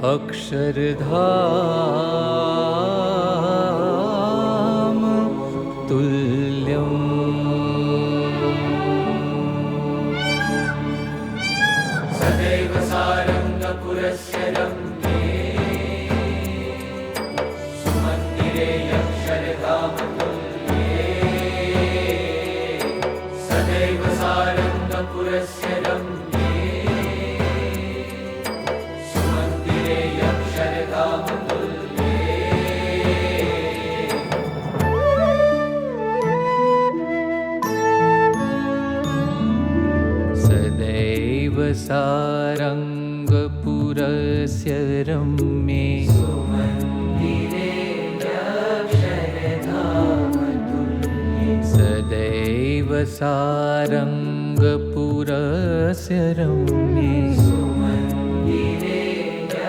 अक्षरधाम तुल्यम् सदैव सारङ्गपुरस्य रम्ये सुमन्दिरे अक्षरधामतुल्ये सदैव सारङ्गपुरस्य रम्ये सुमन्दिरे अक्षरधामतुल्ये सदैव सारङ्गपुरस्य रम्ये सुमन्दिरे अक्षरधामतुल्ये सदैव सारङ्गपुरस्य रम्ये सुमन्दिरे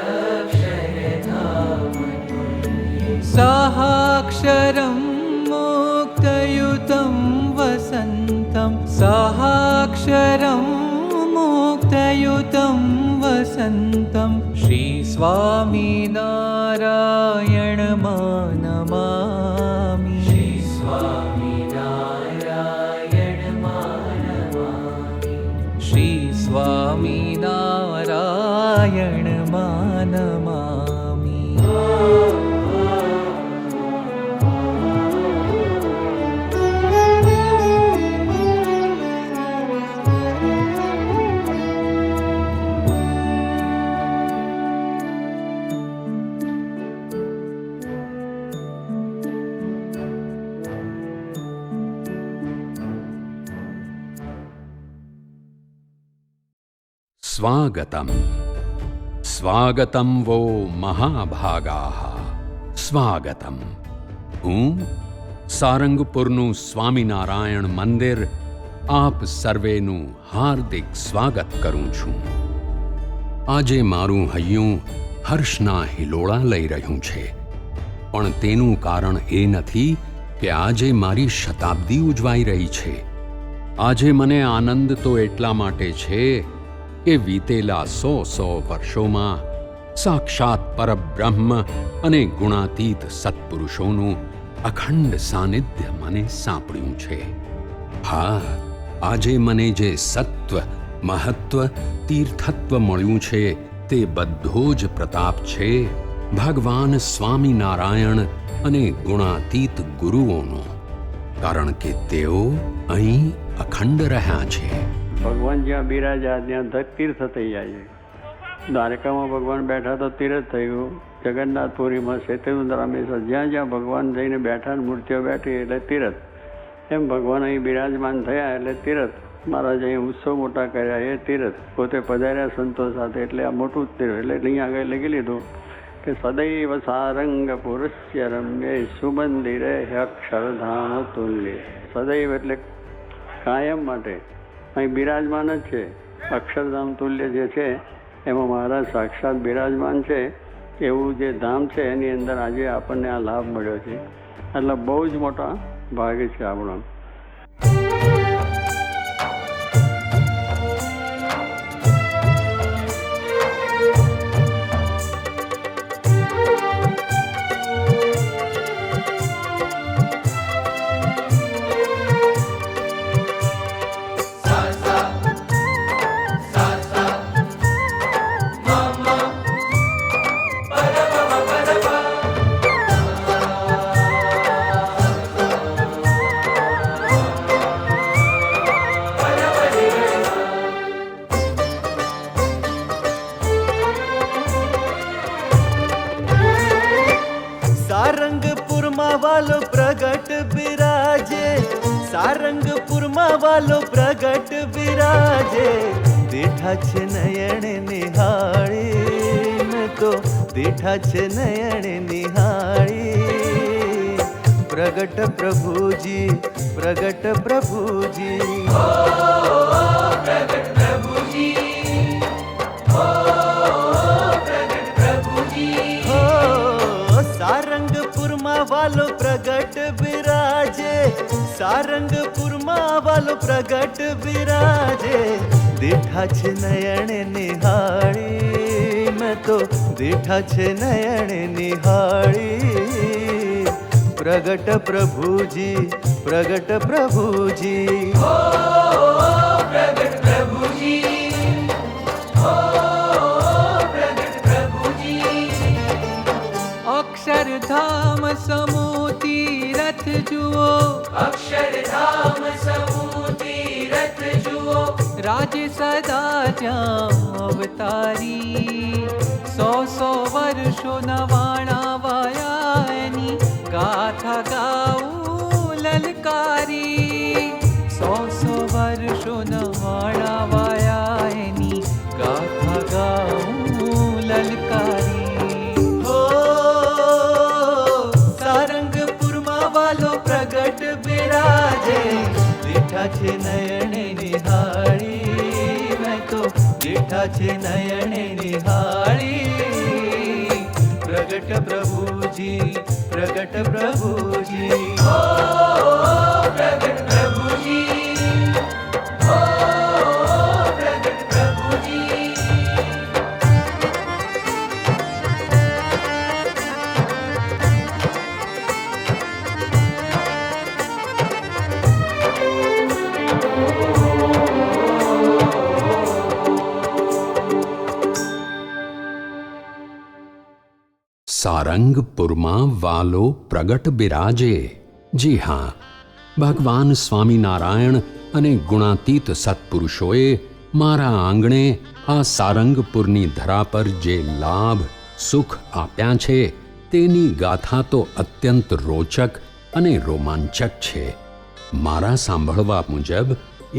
अक्षरधामतुल्ये साहाक्षरं मुक्तयुतं वसन्तं साहाक्षरं मुक्तयुतं वसन्तं श्रीस्वामिनारायणमानमामि श्रीस्वामिनारायणमानमामि श्रीस्वामिनारायणमानमामि स्वागतम स्वागतम वो महाभागाः स्वागतम। હું સારંગપુરનું સ્વામિનારાયણ મંદિર આપ સર્વેનું હાર્દિક સ્વાગત કરું છું. આજે મારું હૈયું હર્ષના હિલોળા લઈ રહ્યું છે, પણ તેનું કારણ એ નથી કે આજે મારી શતાબ્દી ઉજવાઈ રહી છે. આજે મને આનંદ તો એટલા માટે છે કે વીતેલા 100 વર્ષોમાં સાક્ષાત પરબ્રહ્મ અને ગુણાતીત સત્પુરુષોનું અખંડ સાનિધ્ય મને સાંપડ્યું છે. હા, આજે મને જે સત્વ, મહત્વ, તીર્થત્વ મળ્યું છે તે બધો જ પ્રતાપ છે ભગવાન સ્વામિનારાયણ અને ગુણાતીત ગુરુઓનો, કારણ કે તેઓ અહીં અખંડ રહ્યા છે. ભગવાન જ્યાં બિરાજ્યા ત્યાં તીર્થ થઈ જાય છે. દ્વારકામાં ભગવાન બેઠા તો તીર્થ થયું, જગન્નાથપુરીમાં શેત્રુંદ્રામેશ્વર જ્યાં જ્યાં ભગવાન જઈને બેઠા મૂર્તિઓ બેઠી એટલે તીર્થ. એમ ભગવાન અહીં બિરાજમાન થયા એટલે તીર્થ. મહારાજ અહીં ઉત્સવ મોટા કર્યા એ તીર્થ. પોતે પધાર્યા સંતો સાથે એટલે આ મોટું તીર્થ. એટલે અહીંયા આગળ લખી લીધું કે સદૈવ સારંગ પુરુષ્ય રમ્ય સુમંદિરે અક્ષરધામ તુલ્ય. સદૈવ એટલે કાયમ માટે અહીં બિરાજમાન જ છે. અક્ષરધામ તુલ્ય જે છે એમાં મહારાજ સાક્ષાત બિરાજમાન છે. એવું જે ધામ છે એની અંદર આજે આપણને આ લાભ મળ્યો છે. એટલે બહુ જ મોટા ભાગ છે આપણો. સારંગપુરમાં વાલો પ્રગટ બિરાજે, સારંગપુરમાં વાલો પ્રગટ બિરાજે. બેઠા છે નયણે નિહાળી, મેં તો બેઠા છે નયણે નિહાળી. પ્રગટ પ્રભુજી, પ્રગટ પ્રભુજી, પ્રગટ પ્રભુજી, પ્રગટ પ્રભુજી. સારંગપુરમાં વાલો પ્રગટ બિરાજે, સારંગપુરમાં વાલો પ્રગટ બિરાજે. બેઠા છે નયણે નિહાળી, મેં તો દીઠા છે નયણે નિહાળી પ્રગટ પ્રભુજી પ્રગટ પ્રભુજી प्रगट प्रभु जी हो प्रगट प्रभु जी અક્ષરધામ સમૂહ તીરથ જુઓ अक्षरधाम समूह तीरथ जुओ રાજ સદા જ્યાં અવતારી 100 વર્ષો નવાણા વાયાની ગાથા ગાઉં લલકારી 100 વર્ષો નવાણા વાયાની ગાથા ગાઉં લલકારી હો સારંગપુરમાં વાલો પ્રગટ બિરાજે દીઠા છે નયણે નિહાળી મેં તો દીઠા છે નયણે નિહાળી પ્રગટ પ્રભુજી પ્રગટ પ્રભુજી प्रगट प्रभु जी हो प्रगट प्रभु जी સારંગપુરમાં વાલો પ્રગટ બિરાજે. જી હા, ભગવાન સ્વામિનારાયણ અને ગુણાતીત સત્પુરુષોએ મારા આંગણે આ સારંગપુરની ધરા પર જે લાભ સુખ આપ્યા છે તેની ગાથા તો અત્યંત રોચક અને રોમાંચક છે. મારા સાંભળવા મુજબ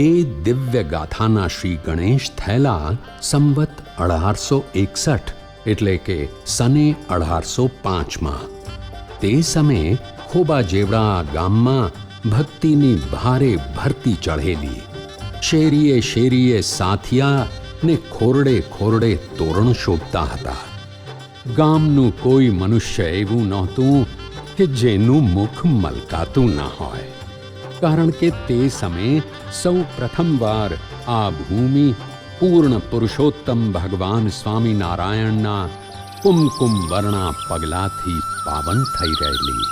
એ દિવ્ય ગાથાના શ્રી ગણેશ થયેલા સંવત 1861 એટલે કે સને 1805માં. તે સમયે ખોબા જેવડા ગામમાં ભક્તિની ભારે ભરતી ચઢેલી. શેરીએ શેરીએ સાથિયા ને ખોરડે ખોરડે તોરણ શોભતા હતા. ગામનું કોઈ મનુષ્ય એવું નહોતું કે જેનું મુખ મલકાતું ના હોય, કારણ કે તે સમયે સૌ પ્રથમવાર આ ભૂમિ પૂર્ણ પુરુષોત્તમ ભગવાન સ્વામિનારાયણના કુમકુમ વર્ણા પગલાથી પાવન થઈ રહેલી.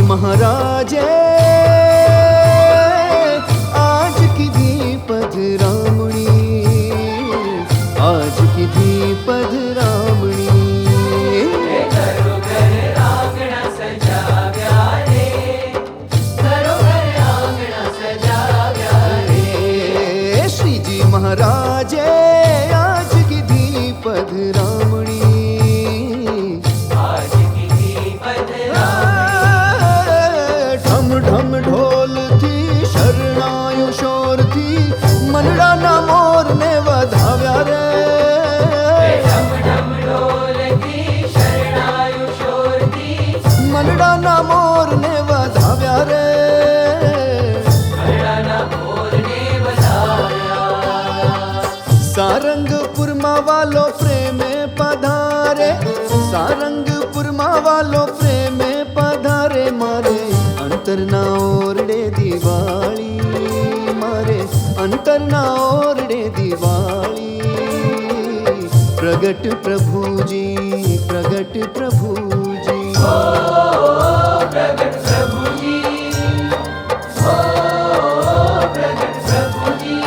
महाराजे आज की दी पधरामणी, आज की दी पधरामणी। घरो घर आंगणा सजाव्या रे, घरो घर आंगणा सजाव्या रे। श्री जी महाराजे आज की दी पधरामणी, आज की दी पधरामणी। ढम ढोल थी शरणायो शोर थी, मनड़ा ना मोर ने वधाव्या रे। ढम ढम ढोल थी शरणायो शोर थी, मनड़ा ना मोर ने वधाव्या रे। मनड़ा ना मोर ने वधाव्या। सारंगपुर मा वालो प्रेमे पधारे, सारंगपुर मा वालो प्रेमे पधारे। मारे अंतरना ओरडे दिवाળી, मारे अंतरना ओरडे दिवाળી। प्रगट प्रभुजी, प्रगट प्रभुजी, प्रगट प्रभु जी, हो प्रगट प्रभु जी।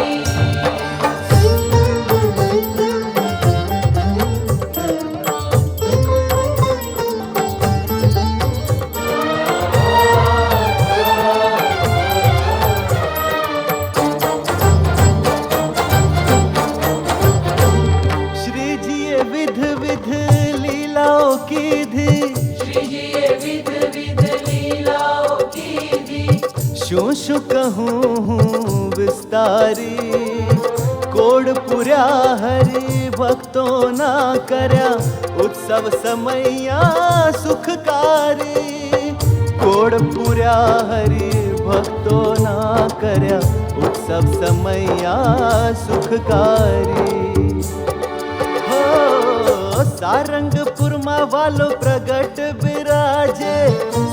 કીધી, શ્રીજીએ વિધ વિધ લીલાઓ કીધી. શું શું કહું હું વિસ્તારી, કોડ પૂર્યા હરિ ભક્તોના કર્યા ઉત્સવ સમૈયા સુખકારી. કોડ પૂર્યા હરિ ભક્તોના કર્યા ઉત્સવ સમૈયા સુખકારી. હો સારંગપુરમાં વાલો પ્રગટ બિરાજે,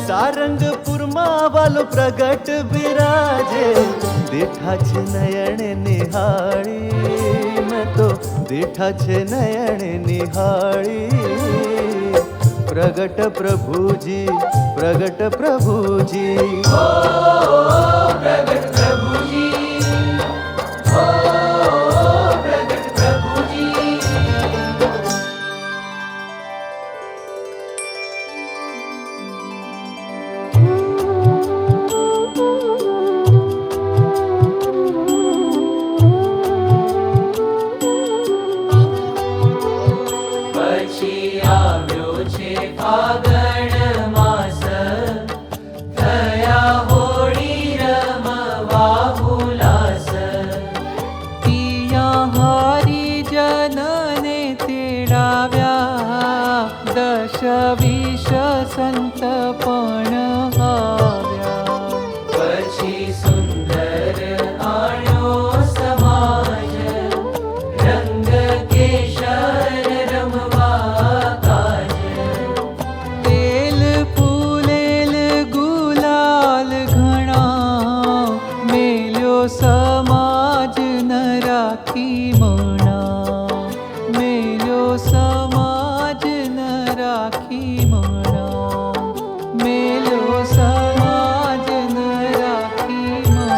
સારંગપુરમાં વાલો પ્રગટ બિરાજે. દેઠા છે નયણે નિહાળી, મેં તો દેઠા છે નયણે નિહાળી. પ્રગટ પ્રભુજી, પ્રગટ પ્રભુજી, પ્રગટ પ્રભુજી, પ્રગટ પ્રભુજી. પછી આવ્યો છે ફાગણ માસ, થયા હોળી રમવા ઉલ્લાસ. પિયા હરિજનને તેડાવ્યા, દશ વિશ સંત પણ આવ્યા. પછી સુંદર આણ્યો સમાજ, રંગ કેશર રમવા કાજ. તેલ ફૂલેલ ગુલાલ ઘણા, મેલ્યો સમાજ ન રાખી મણા, મેલ્યો સમાજ ન રાખી મણા, મેલ્યો સમાજ ન રાખી મણા.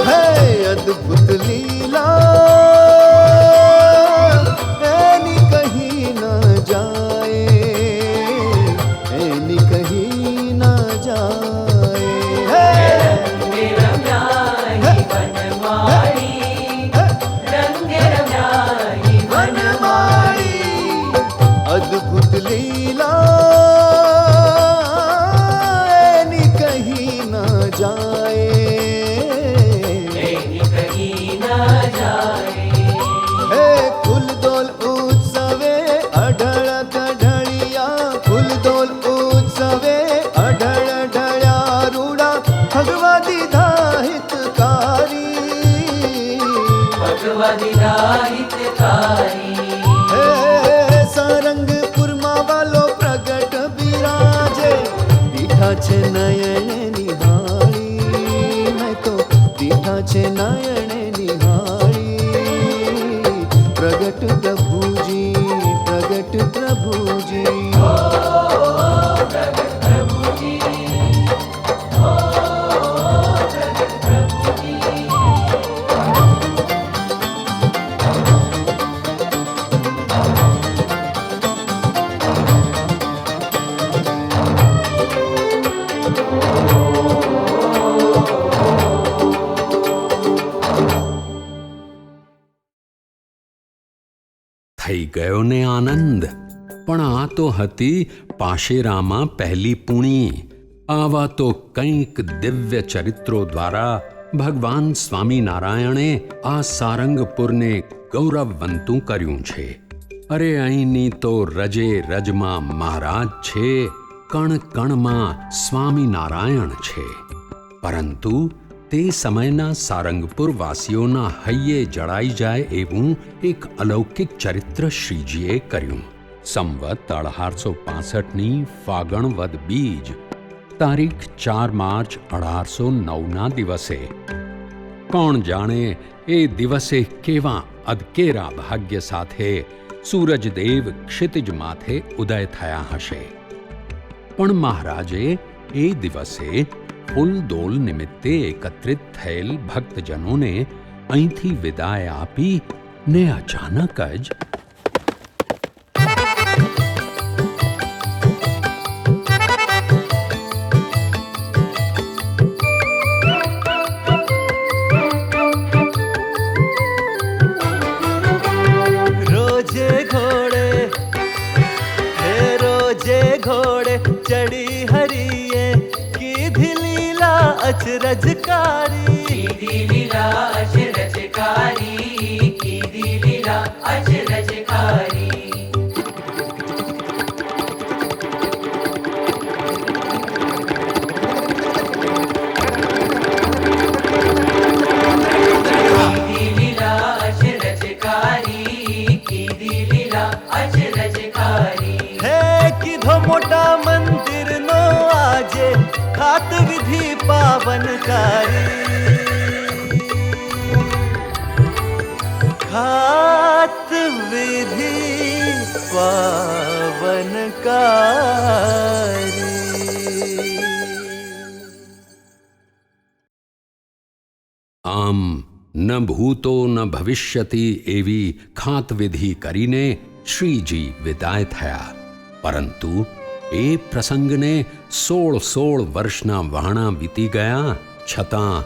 હે અદ્ભુત લીલા એની કહી ન જાય, એની કહી ન જાય. હે રંગે રમ્યા વનમાળી, રંગે રમ્યા વનમાળી. અદ્ભુત લીલા એની કહી ન જાય, એની કહી ના જાય. હે ફૂલદોલ ઉત્સવે અઢળ કઢળિયા, ફૂલદોલ ઉત્સવે અઢળ ઢળ્યા રૂડા. ભગવા દીધા હિતકારી, ભગવા દીધા હિતકારી. હે સારંગપુરમાં વાલો પ્રગટ બિરાજે. દીઠા છે નયણે નિહાળી, મેં તો દીઠા છે નયણે નિહાળી. પ્રગટ પ્રભુજી, પ્રગટ પ્રભુજી, પ્રગટ પ્રભુજી, પ્રગટ પ્રભુજી. થઈ ગયો ને આનંદ. પણ આ તો હતી પાશેરામાં પહેલી પૂણી. આવા તો કંઈક દિવ્ય ચરિત્રો દ્વારા ભગવાન સ્વામિનારાયણે આ સારંગપુરને ગૌરવવંતું કર્યું છે. અરે અહીંની તો રજે રજમાં મહારાજ છે, કણ કણમાં સ્વામિનારાયણ છે. પરંતુ તે સમયના સારંગપુર વાસીઓના હૈયે જળાઈ જાય એવું એક અલૌકિક ચરિત્ર શ્રીજીએ કર્યું. સંવત 1865ની ફાગણ વદ બીજ, તારીખ 4 માર્ચ 1809ના દિવસે. કોણ જાણે એ દિવસે કેવા અદકેરા ભાગ્ય સાથે સૂરજદેવ ક્ષિતિજ માથે ઉદય થયા હશે. પણ મહારાજે એ દિવસે ફૂલદોલ નિમિત્તે એકત્રિત થયેલ ભક્તજનોને અહીંથી વિદાય આપી ને અચાનક જ रोजे घोड़े हे रोजे घोड़े चढ़ी हरिये की लीला अचरजकारी कीधी लीला अचरजकारी, कीधी लीला अचरजकारी. कीधी लीला अचरजकारी, कीधी लीला अचरजकारी. है कीधो मोटा मंदिर नो आजे खात विधि पावनकारी खात विधि पावनकारी. આમ ન ભૂતો ન ભવિષ્યતિ એવી ખાતવિધિ કરીને શ્રીજી વિદાય થયા. પરંતુ એ પ્રસંગને 16 વર્ષના વહાણા વીતી ગયા છતાં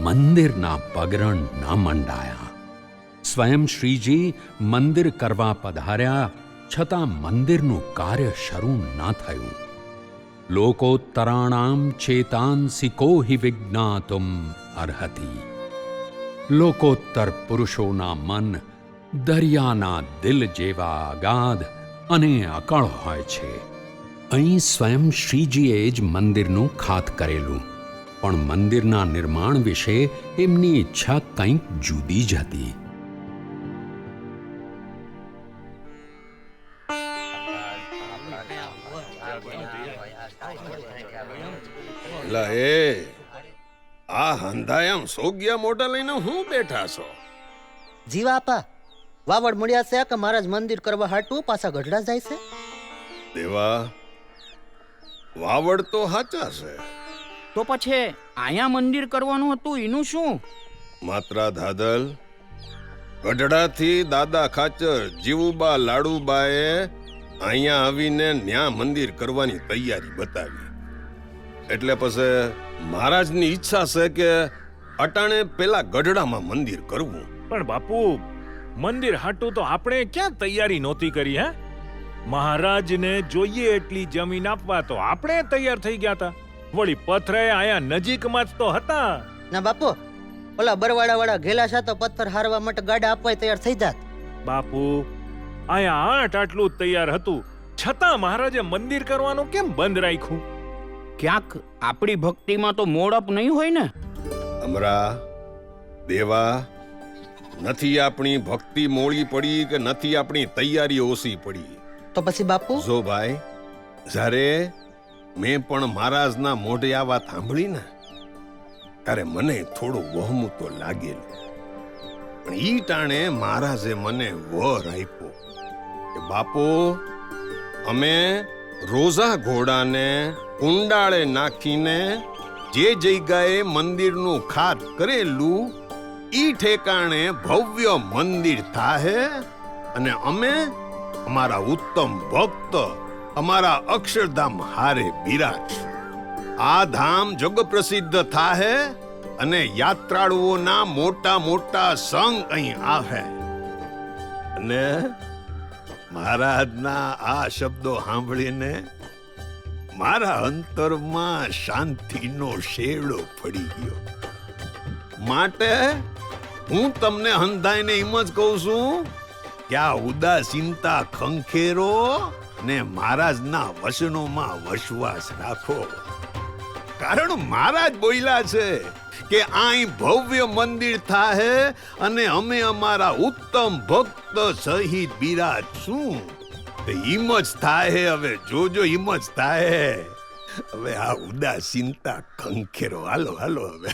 મંદિરના પગરણ ન મંડાયા. સ્વયં શ્રીજી મંદિર કરવા પધાર્યા છતાં મંદિરનું કાર્ય શરૂ ન થયું. લોકોત્તરાણામ ચેતાંસી કોહિ વિજ્ઞાતુમ અર્હતિ. લોકોત્તર પુરુષોના મન દરિયાના દિલ જેવા અગાધ અને અકળ હોય છે. અહીં સ્વયં શ્રીજીએ જ મંદિરનું ખાત કરેલું, પણ મંદિરના નિર્માણ વિશે એમની ઈચ્છા કંઈક જુદી જ હતી. લા એ આ હંધાયમ સોગ્યા મોટા લઈને હું બેઠા છો? જીવા આપા વાવડ મળ્યા છે કે મહારાજ મંદિર કરવા હાટું પાછા ગઢડા જાય છે. દેવા વાવડ તો હાચા છે, તો પછી અહીંયા મંદિર કરવાનું હતું એનું શું? માત્રા ધાદલ ગઢડાથી દાદા ખાચર જીવુબા લાડુબાએ અહીંયા આવીને ન્યા મંદિર કરવાની તૈયારી બતાવી. એટલે પછી મહારાજની ઈચ્છા છે કે અટાણે પેલા ગઢડામાં મંદિર કરવું. પણ બાપુ મંદિર હાટું તો આપણે ક્યાં તૈયારી નહોતી કરી? હે, મહારાજને જોઈએ એટલી જમીન આપવા તો આપણે તૈયાર થઈ ગયા હતા. વળી પથરે આયા નજીકમાં જ તો હતા. ના બાપુ, ઓલા બરવાડા વાળા ઘેલા છે તો પથ્થર હારવા માટે ગાડા આપવા તૈયાર થઈ જાત. બાપુ આયા આટલું જ તૈયાર હતું, છતાં મહારાજે મંદિર કરવાનું કેમ બંધ રાખ્યું? ક્યાંક આપણી ભક્તિમાં તો મોડપ નહીં હોય ને? અમરા દેવા, નથી આપણી ભક્તિ મોળી પડી કે નથી આપણી તૈયારી ઓછી પડી. તો પછી બાપુ જો ભાઈ, જ્યારે મેં પણ મહારાજના મોઢે આ વાત સાંભળી ને ત્યારે મને થોડું વહમું તો લાગેલું. પણ ઈ ટાણે મહારાજે મને વર આપ્યો કે બાપુ, અમે રોઝા ઘોડાને કુંડાળે નાખીને જે જગ્યાએ મંદિરનું ખાત કરેલું ઈ ઠેકાણે ભવ્ય મંદિર થાહે અને અમે અમારા ઉત્તમ ભક્ત અમારા અક્ષરધામ હારે બિરાજ. આ ધામ જગ પ્રસિદ્ધ થાહે અને યાત્રાળુઓના મોટા મોટા સંઘ અહીં આવે. અને મહારાજના આ શબ્દો સાંભળીને મારા અંતરમાં શાંતિનો શેડો પડી ગયો. માટે હું તમને હંધાઈને એમ જ કહું છું કે આ ઉદાસીનતા ખંખેરો ને મહારાજના વચનોમાં વિશ્વાસ રાખો. કારણ મહારાજ બોલ્યા છે કે અહીં ભવ્ય મંદિર થાહે અને અમે અમારા ઉત્તમ ભક્ત સહિત બિરાજશું. હિમ જ થાય. હવે જોજો હિમ જ થાય. હવે આ ઉદાસીનતા ખંખેરો. હાલો હાલો હવે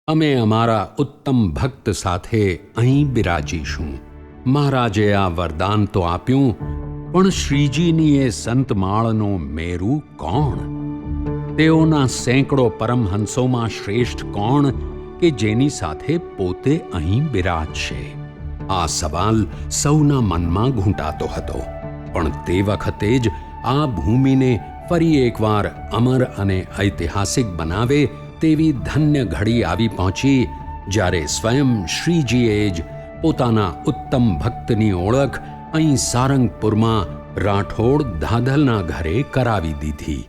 અમે અમારા ઉત્તમ ભક્ત સાથે અહીં બિરાજીશું. મહારાજે આ વરદાન તો આપ્યું, પણ શ્રીજીની એ સંતમાળનો મેરુ કોણ? તેઓના સેંકડો પરમહંસોમાં શ્રેષ્ઠ કોણ કે જેની સાથે પોતે અહીં બિરાજશે? આ સવાલ સૌના મનમાં ઘૂંટાતો હતો. પણ તે વખતે જ આ ભૂમિને ફરી એકવાર અમર અને ઐતિહાસિક બનાવે તેવી ધન્ય ઘડી આવી પહોંચી, જ્યારે સ્વયં શ્રીજીએ જ પોતાના ઉત્તમ ભક્તની ઓળખ અહીં સારંગપુરમાં રાઠોડ ધાધલના ઘરે કરાવી દીધી.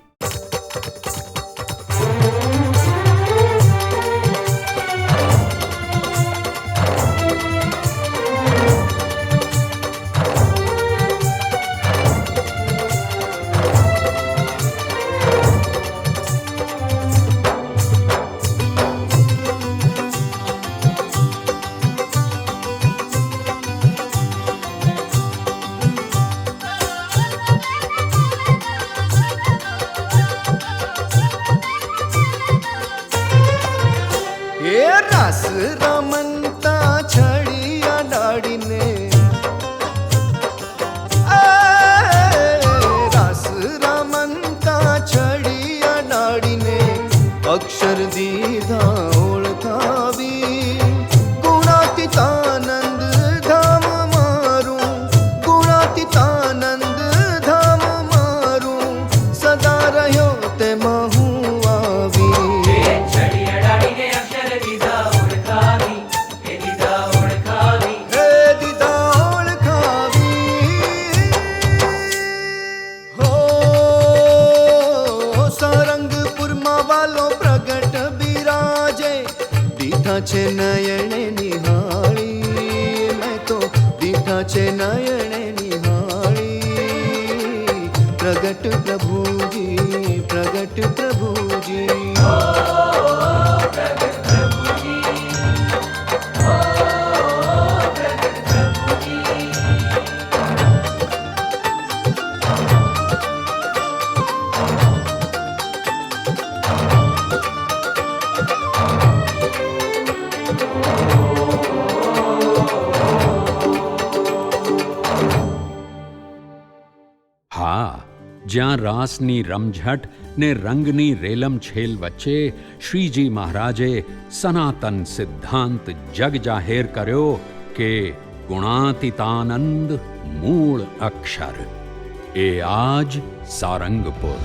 એ રાસ રમતા છડિયા ડાળીને, રાસ રમતા છડિયા ડાળીને અક્ષર દીધા ઓળખાવી. ગુણાતીતાનંદ ધામ મારું, ગુણાતીતાનંદ ધામ મારું, સદા રહ્યો તેમાં હું આવી. છડિયડાડીને અક્ષર દીધા ઓળખાવી, એ દીધા ઓળખાવી. હે દીધા ઓળખાવી. હો સારંગપુરમાં વાલો પ્રગટ બિરાજે, દીધા છે નયણે નિહાળી. મેં તો દીધા છે નયણે નિહાળી. પ્રગટ પ્રભુજી, પ્રગટ પ્રભુજી. હા, જ્યાં રાસની રમઝટ ને રંગની રેલમછેલ વચ્ચે શ્રીજી મહારાજે સનાતન સિદ્ધાંત જગ જાહેર કર્યો કે ગુણાતીતાનંદ મૂળ અક્ષર. એ આજ સારંગપુર.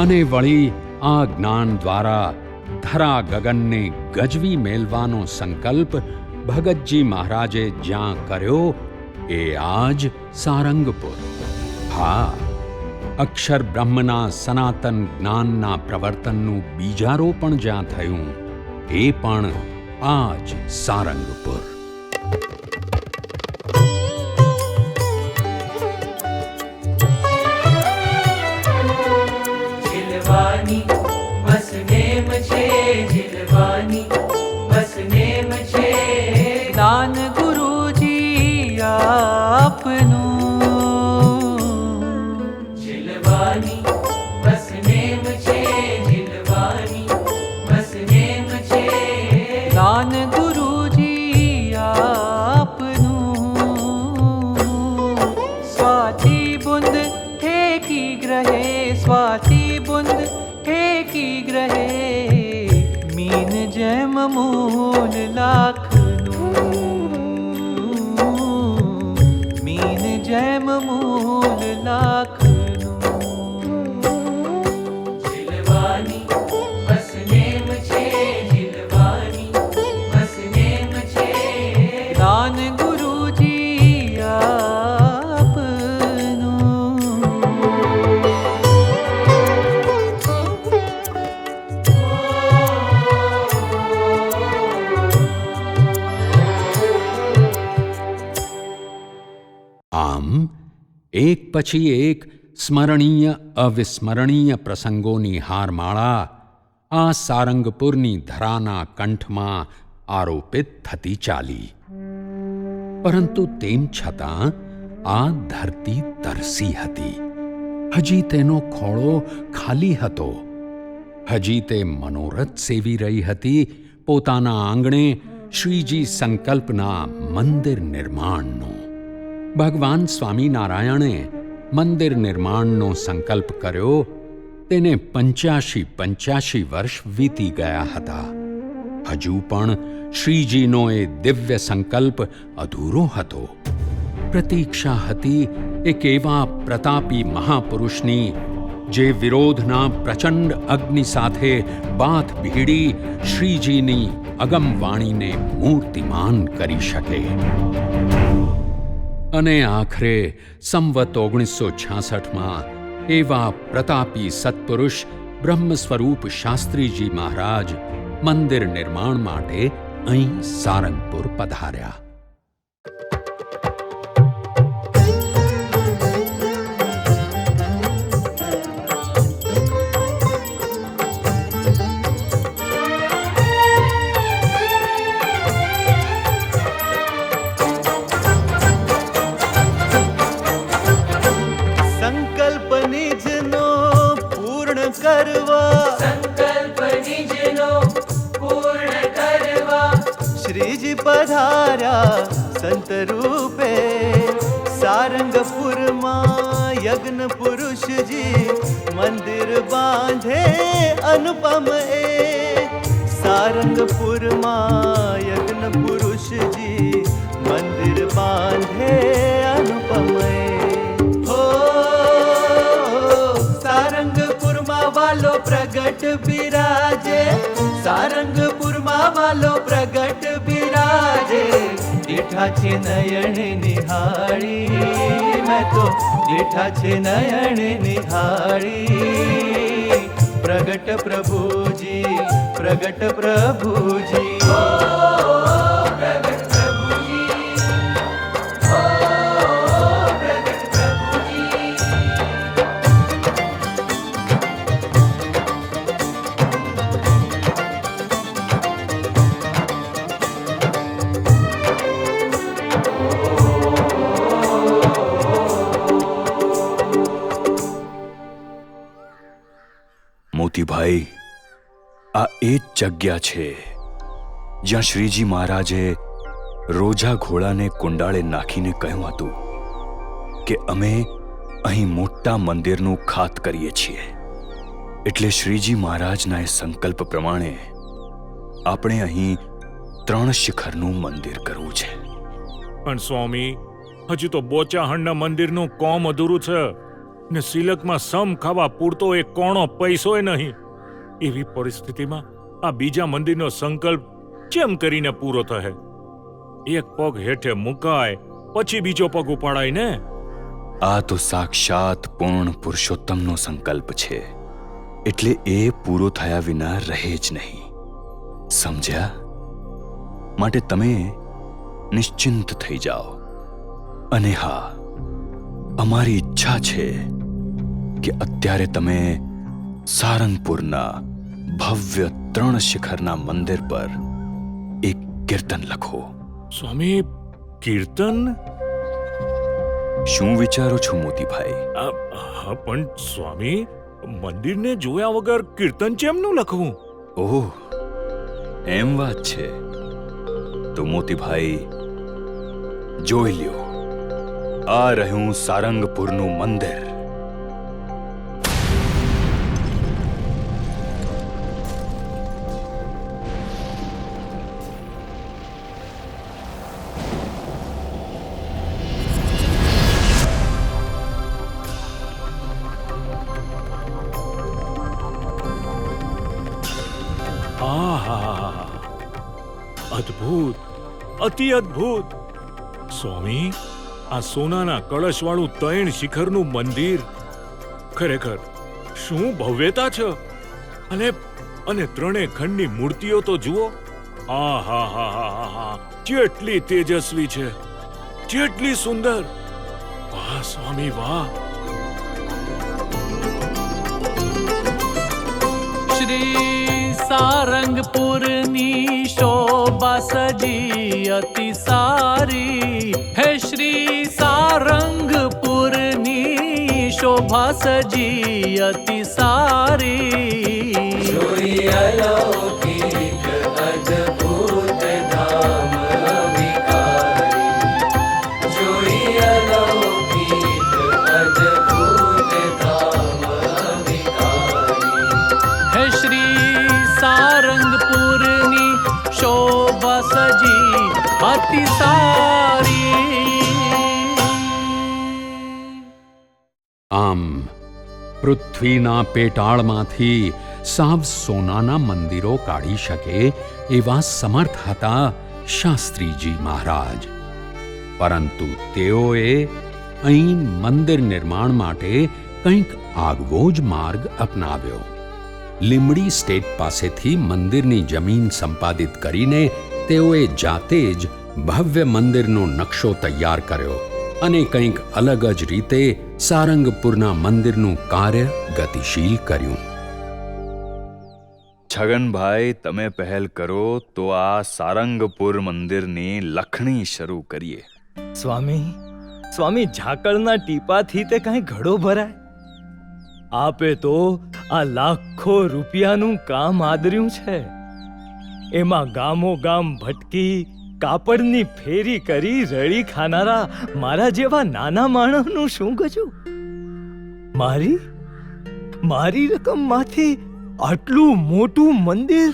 અને વળી આ જ્ઞાન દ્વારા ધરા ગગનને ગજવી મેલવાનો સંકલ્પ ભગતજી મહારાજે જ્યાં કર્યો, એ આજ સારંગપુર. હા, અક્ષર બ્રહ્મના સનાતન જ્ઞાનના પ્રવર્તનનું બીજારોપણ જ્યાં થયું, એ પણ આજ સારંગપુર. ઝીલવાની બસ નેમ છે, ઝીલવાની બસ નેમ છે. દાન ગુરુજી આપનું, ઝીલવાની બસ નેમ છે, ઝીલવાની બસ નેમ છે. દાન ગુરુજી આપનું. સ્વાતિ બુંદ ઠેકી ગ્રહે, સ્વાતિ બુંદ ઠેકી ગ્રહે, મીન જેમ મૂલ લાખનું, મીન જેમ મૂલ લાખનું. ઝીલવાની બસ નેમ છે, ઝીલવાની બસ નેમ છે. દાન ગુરુજી આપનું. આમ એક પછી એક સ્મરણીય અવિસ્મરણીય પ્રસંગોની હારમાળા આ સારંગપુરની ધરાના કંઠમાં આરોપિત થતી ચાલી. પરંતુ તેમ છતાં આ ધરતી તરસી હતી. હજી તેનો ખોળો ખાલી હતો. હજી તે મનોરથ સેવી રહી હતી પોતાના આંગણે શ્રીજી સંકલ્પના મંદિર નિર્માણનો. ભગવાન સ્વામિનારાયણે મંદિર નિર્માણનો સંકલ્પ કર્યો તેને 85 વર્ષ વીતી ગયા હતા. હજુ પણ શ્રીજીનો એ દિવ્ય સંકલ્પ અધૂરો હતો. પ્રતીક્ષા હતી એક એવા પ્રતાપી મહાપુરુષની જે વિરોધના પ્રચંડ અગ્નિ સાથે બાથ ભીડી શ્રીજીની અગમવાણીને મૂર્તિમાન કરી શકે. અને આખરે સંવત 1966માં એવા પ્રતાપી સત્પુરુષ બ્રહ્મ સ્વરૂપ શાસ્ત્રીજી મહારાજ મંદિર નિર્માણ માટે અહીં સારંગપુર પધાર્યા. સંકલ્પ નિજનો પૂર્ણ કરવા, સંકલ્પ નિજનો પૂર્ણ કરવા, શ્રીજી પધાર્યા સંત રૂપે. સારંગપુરમાં યજ્ઞ પુરુષજી મંદિર બાંધે અનુપમ એ. સારંગપુરમાં યજ્ઞ પુરુષજી મંદિર બાંધે અનુપમ એ. સારંગપુરમાં વાલો પ્રગટ બિરાજે, સારંગપુરમાં વાલો પ્રગટ બિરાજે. બેઠા છે નયન નિહાળી, મેં તો બેઠા છે નયન નિહાળી. પ્રગટ પ્રભુજી, પ્રગટ પ્રભુજી, પ્રગટ પ્રભુજી, પ્રગટ પ્રભુજી. મોતીભાઈ, આ એ જ જગ્યા છે જ્યાં શ્રીજી મહારાજે રોજા ઘોડાને કુંડાળે નાખીને કહ્યું હતું કે અમે અહીં મોટા મંદિરનું ખાત કરીએ છીએ. એટલે શ્રીજી મહારાજના એ સંકલ્પ પ્રમાણે આપણે અહીં 3 શિખરનું મંદિર કરવું છે. પણ સ્વામી, હજુ તો બોચાહણના મંદિરનું કોમ અધૂરું છે ને સિલકમાં સમ ખાવા પૂરતો એક કોણો પૈસોય નહીં. એવી પરિસ્થિતિમાં આ બીજા મંદિરનો સંકલ્પ કેમ કરીને પૂરો થશે? એક પગ હેઠે મુકાય પછી બીજો પગ ઉપાડાય ને. આ તો સાક્ષાત પૂર્ણ પુરુષોત્તમનો સંકલ્પ છે, એટલે એ પૂરો થયા વિના રહે જ નહીં. સમજ્યા? માટે તમે નિશ્ચિંત થઈ જાઓ. અને હા, અમારી ઈચ્છા છે કે અત્યારે તમે સારંગપુરના ભવ્ય 3 શિખરના મંદિર પર એક કીર્તન લખો. સ્વામી, કીર્તન? શું વિચારો છો મોતીભાઈ? હા, પણ સ્વામી, મંદિરને જોયા વગર કીર્તન કેમનું લખવું? ઓહ, એમ વાત છે. તો મોતીભાઈ, જોઈ લ્યો, આ રહ્યું સારંગપુરનું મંદિર. આહા, અદ્ભુત, અતિ અદ્ભુત. સ્વામી, આ સોનાના કળશવાળું 3 શિખરનું મંદિર ખરેખર શું ભવ્યતા છે! અને 3 ખંડની મૂર્તિઓ તો જુઓ. આહા, કેટલી તેજસ્વી છે, કેટલી સુંદર! વાહ સ્વામી, વાહ! શ્રી સારંગપુરની શોભા સજી અતિ સારી. હે શ્રી સારંગપુરની શોભા સજી અતિ સારી. જોઈ અલૌકિક અદ્ભુત ધામ. આમ પૃથ્વીના પેટાળમાંથી સાવ સોનાના મંદિરો કાઢી શકે એવા સમર્થ હતા શાસ્ત્રીજી મહારાજ. પરંતુ તેઓએ અહીં મંદિર નિર્માણ માટે કંઈક આગવો જ માર્ગ અપનાવ્યો. લીંબડી સ્ટેટ પાસેથી મંદિરની જમીન સંપાદિત કરીને તેઓએ જાતે જ ભવ્ય મંદિરનો નકશો તૈયાર કર્યો અને કંઈક અલગ જ રીતે સારંગપુરના મંદિરનું કાર્ય ગતિશીલ કર્યું. છગનભાઈ, તમે પહેલ કરો તો આ સારંગપુર મંદિરની લખણી શરૂ કરીએ. સ્વામી ઝાકળના ટીપાથી તે કાંઈ ઘડો ભરાય? આપે તો આ લાખો રૂપિયાનું કામ આદર્યું છે. એમાં ગામો ગામ ભટકી કાપડની ફેરી કરી રળી ખાનારા મારા જેવા નાના માણસનું શું ગજું? મારી રકમમાંથી આટલું મોટું મંદિર?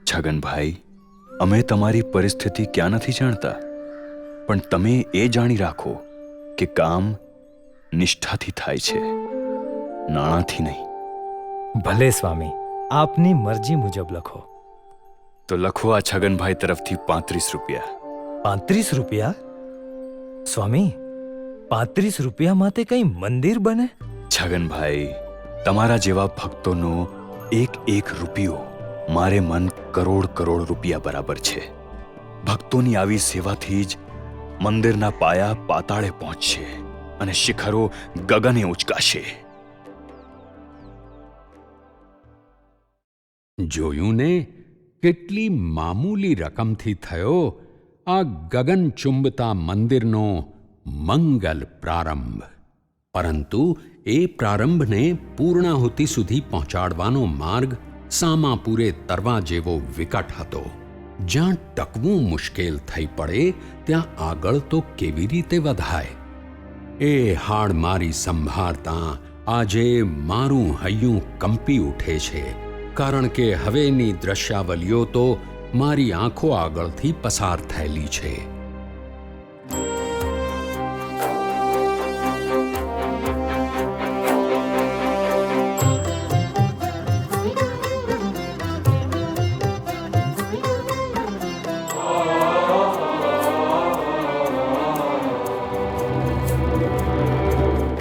છગનભાઈ, અમે તમારી પરિસ્થિતિ ક્યાં નથી જાણતા, પણ તમે એ જાણી રાખો કે કામ નિષ્ઠાથી થાય છે, નાણાંથી નહીં. ભલે સ્વામી, આપની મરજી મુજબ લખો. તો લખો આ છગનભાઈ તરફથી 35 રૂપિયા. 35 રૂપિયા? સ્વામી, 35 રૂપિયામાં તે કઈ મંદિર બને? છગનભાઈ, તમારા જેવા ભક્તોનો એક રૂપિયો મારે મન કરોડ રૂપિયા બરાબર છે. ભક્તોની આવી સેવાથી જ મંદિરના પાયા પાતાળે પહોંચશે અને શિખરો ગગને ઉચકાશે. જોયું ને, કેટલી મામૂલી રકમથી થયો આ ગગન ચુંબતા મંદિરનો મંગલ પ્રારંભ. પરંતુ એ પ્રારંભને પૂર્ણાહુતિ સુધી પહોંચાડવાનો માર્ગ સામાપુરે તરવા જેવો વિકટ હતો. જ્યાં ટકવું મુશ્કેલ થઈ પડે ત્યાં આગળ તો કેવી રીતે વધાય? એ હાડ મારી સંભાળતા આજે મારું હૈયું કંપી ઉઠે છે, કારણ કે હવેની દ્રશ્યાવલીઓ તો મારી આંખો આગળથી પસાર થયેલી છે.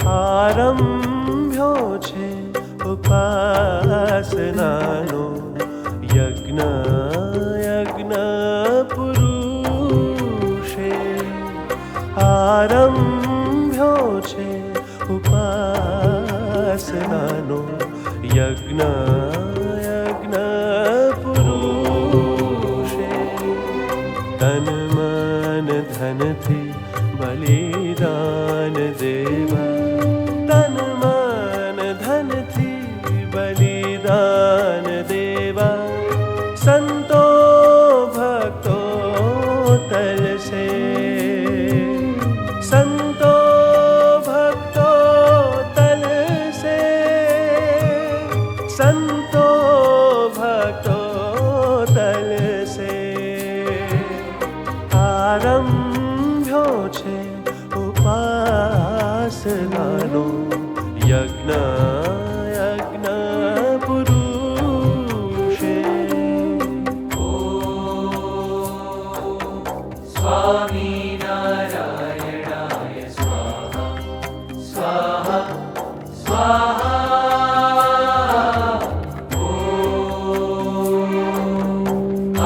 આરંભ્યો છે ઉપાસનાનો યજ્ઞ પુરુષે. આરંભ્યો છે ઉપાસનાનો યજ્ઞ પુરુષે. તન મન ધનથી બલિદાન દેવા, તન મન ધનથી બલિદાન દેવા. સંતો ભક્તો તલસે, સંતો ભક્તો તલસે, સંતો ભક્તો તલસે. આરંભ્યો છે ઉપાસનાનો યજ્ઞ પુરુષે. સ્વામી નારાયણાય સ્વાહા સ્વાહા સ્વાહા.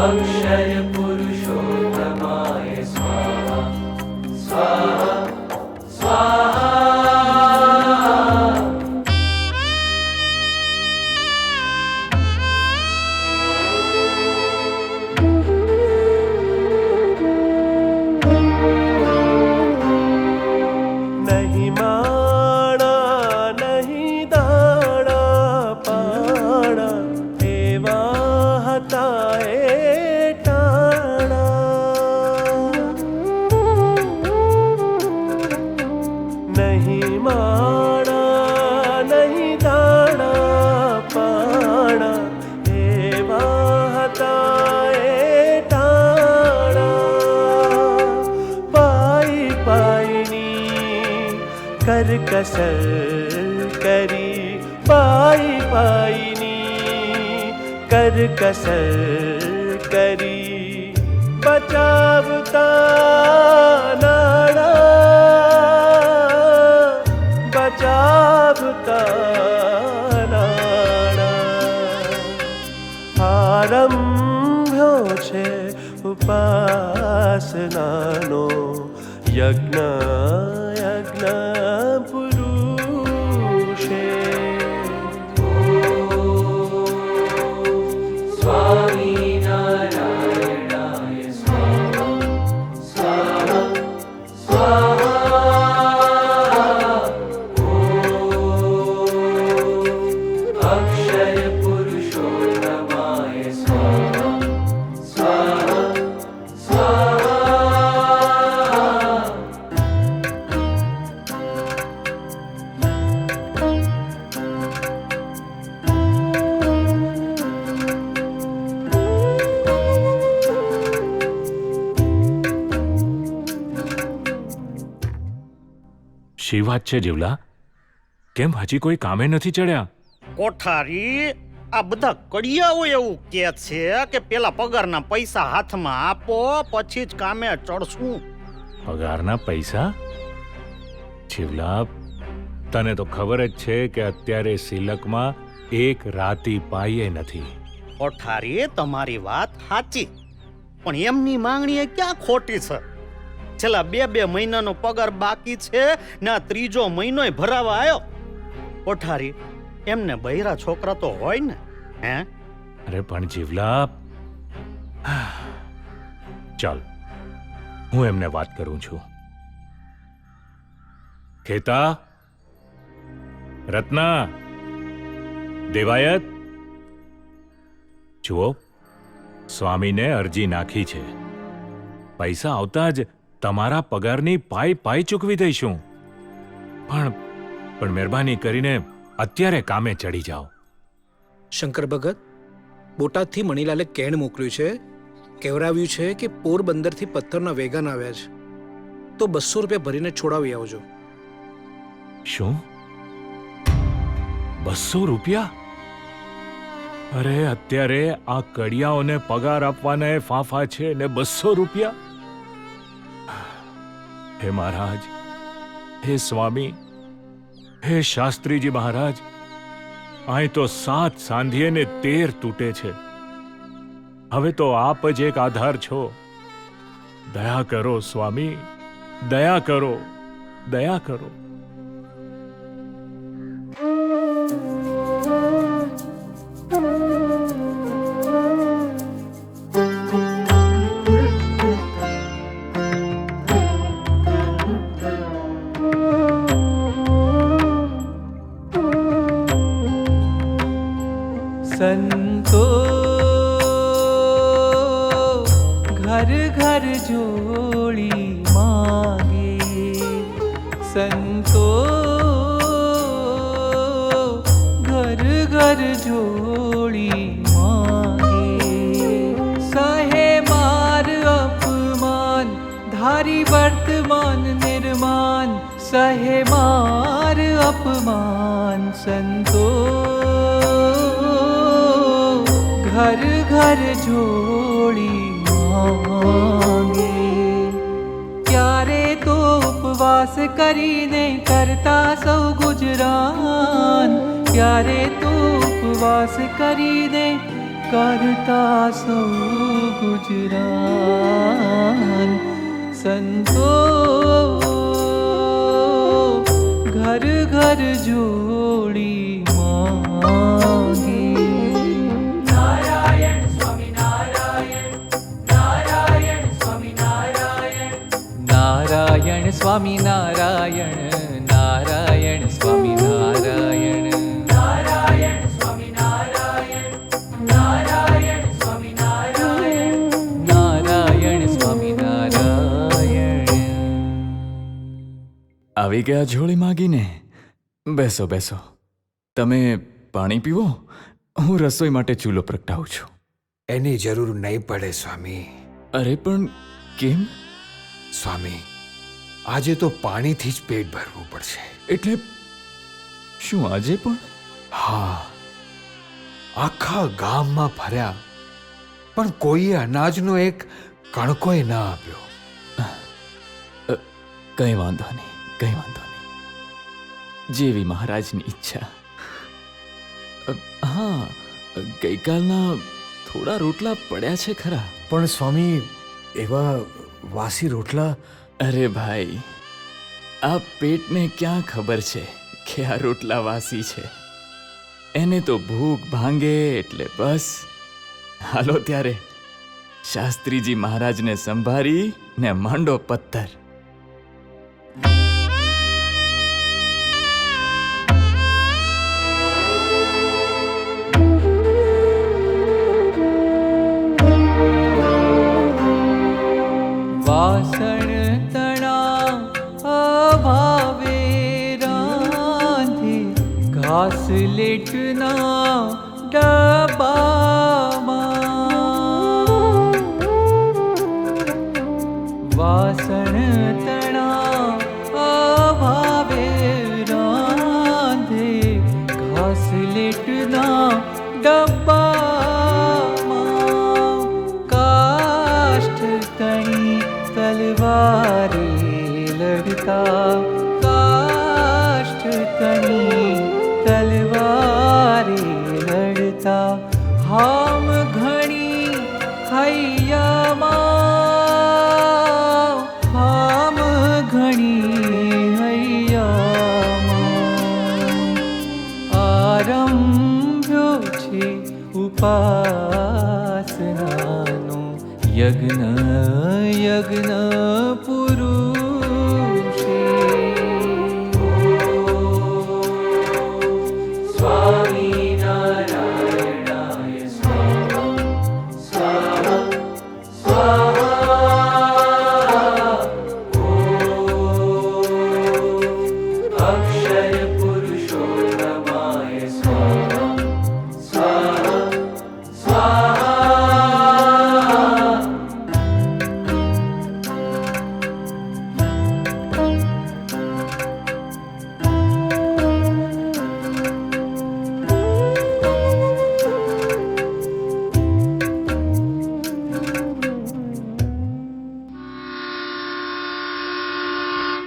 અક્ષર પુરુષોત્તમાય સ્વાહા સ્વાહા સ્વાહા. નહીં માણા નહીં દાણા પાણા એવા હતા એ ટાણા. નહીં માણા નહીં દાણા પાણા એવા હતા એ ટાણા. પાઈ પાઈની કરકસર કરી પાઈ પાઈની કરકસર કરી બચાવતા નાણાં બચાવતા નાણાં આરંભ્યો છે ઉપાસનાનો યજ્ઞ યજ્ઞ પુરુષે સ્વામી નારાયણાય સ્વાહા સ્વાહા સ્વાહા અક્ષર પુરુષોત્તમાય સ્વાહા સ્વાહા સ્વાહા શી વાત છે જીવલા? કેમ હજી કોઈ કામે નથી ચડ્યા? કોઠારી, આ બધા કડિયાઓ એવું કે છે કે પેલા પગારના પૈસા હાથમાં આપો પછી જ કામે ચડશું. પગારના પૈસા? જીવલા, તને તો ખબર જ છે કે અત્યારે સિલકમાં એક રાતી પાઈએ નથી. કોઠારી, તમારી વાત સાચી, પણ એમની માંગણી ક્યાં ખોટી છે? છેલ્લા બે મહિનાનો પગાર બાકી છે ને આ ત્રીજો મહિનોય ભરાવા આવ્યો. કોઠારી, એમને બૈરા છોકરા તો હોય ને? હે? અરે પણ જીવલા, ચાલ હું એમને વાત કરું છું. ખેતા, રત્ના, દેવાયત, જુઓ, સ્વામીને અરજી નાખી છે. પૈસા આવતા જ તમારા પગારની પાઈ ચૂકવી દઈશું. પણ મહેરબાની કરીને અત્યારે કામે ચડી જાઓ. શંકર ભગત, બોટાદથી મણીલાલે કેણ મોકલ્યું છે, કહેવરાવ્યું છે કે પોરબંદરથી પથ્થરના વેગાન આવ્યા છે, તો 200 રૂપિયા ભરીને છોડાવી આવજો. શું? 200 રૂપિયા? અરે અત્યારે આ કડિયાઓને પગાર આપવાના ફાંફા છે ને 200 રૂપિયા? હે મહારાજ, હે સ્વામી, હે શાસ્ત્રીજી મહારાજ, અહીં તો 7 સાંધીએ ને 13 તૂટે છે. હવે તો આપ જ એક આધાર છો. દયા કરો સ્વામી, દયા કરો, દયા કરો. संतो घर घर जोड़ी मांगे, संतो घर घर जोड़ी मांगे. सहे मार अपमान धारी वर्तमान निर्माण, सहे मार अपमान संतो घर घर जोड़ी मांगे. क्यारे तो उपवास કરીને કરતા સૌ ગુજરાન, ક્યારે તો ઉપવાસ કરીને કરતા સૌ ગુજરાન. સંતો ઘર ઘર જોડી માંગે. નારાયણ સ્વામી નારાયણ, નારાયણ સ્વામી નારાયણ, નારાયણ સ્વામી નારાયણ, નારાયણ સ્વામી નારાયણ, નારાયણ સ્વામી નારાયણ. આવી ગયા જોડી માગીને? બેસો બેસો. તમે પાણી પીવો, હું રસોઈ માટે ચૂલો પ્રગટાવું છું. એની જરૂર નહીં પડે સ્વામી. અરે પણ કેમ? સ્વામી, આજે તો પાણીથી જ પેટ ભરવું પડશે. એટલે શું આજે પણ? હા, આખા ગામમાં ફર્યા પણ કોઈએ અનાજનો એક કણકોય ના આપ્યો. કંઈ વાંધો નહીં, કંઈ વાંધો નહીં. જેવી મહારાજની ઈચ્છા. હા, ગઈકાલના થોડા રોટલા પડ્યા છે ખરા. પણ સ્વામી, એવા વાસી રોટલા? અરે ભાઈ, આ પેટને ક્યાં ખબર છે કે આ રોટલા વાસી છે? એને તો ભૂખ ભાંગે એટલે બસ. હાલો ત્યારે શાસ્ત્રીજી મહારાજને સંભાળી ને માંડો પથ્થર. વાસણ તણા અભાવે રાંધે ઘાસ લેટના ડબ્બામાં. વાસણ તણા અભાવે રાંધે ઘાસ લેટના ડબ્બામાં. કાષ્ઠ તણી તલવારે લડતા, કાષ્ઠ તણી તલવારે લડતા. હામ ઘણી હૈયામાં, હામ ઘણી હૈયામાં. આરંભ્યો છે ઉપાસનાનો યજ્ઞ, યજ્ઞ પુરુષે. સ્વામી નારાયણાય સ્વાહા, સ્વાહા, સ્વાહા. અક્ષર પુરુષોત્તમાય સ્વાહા, સ્વાહા, સ્વાહા.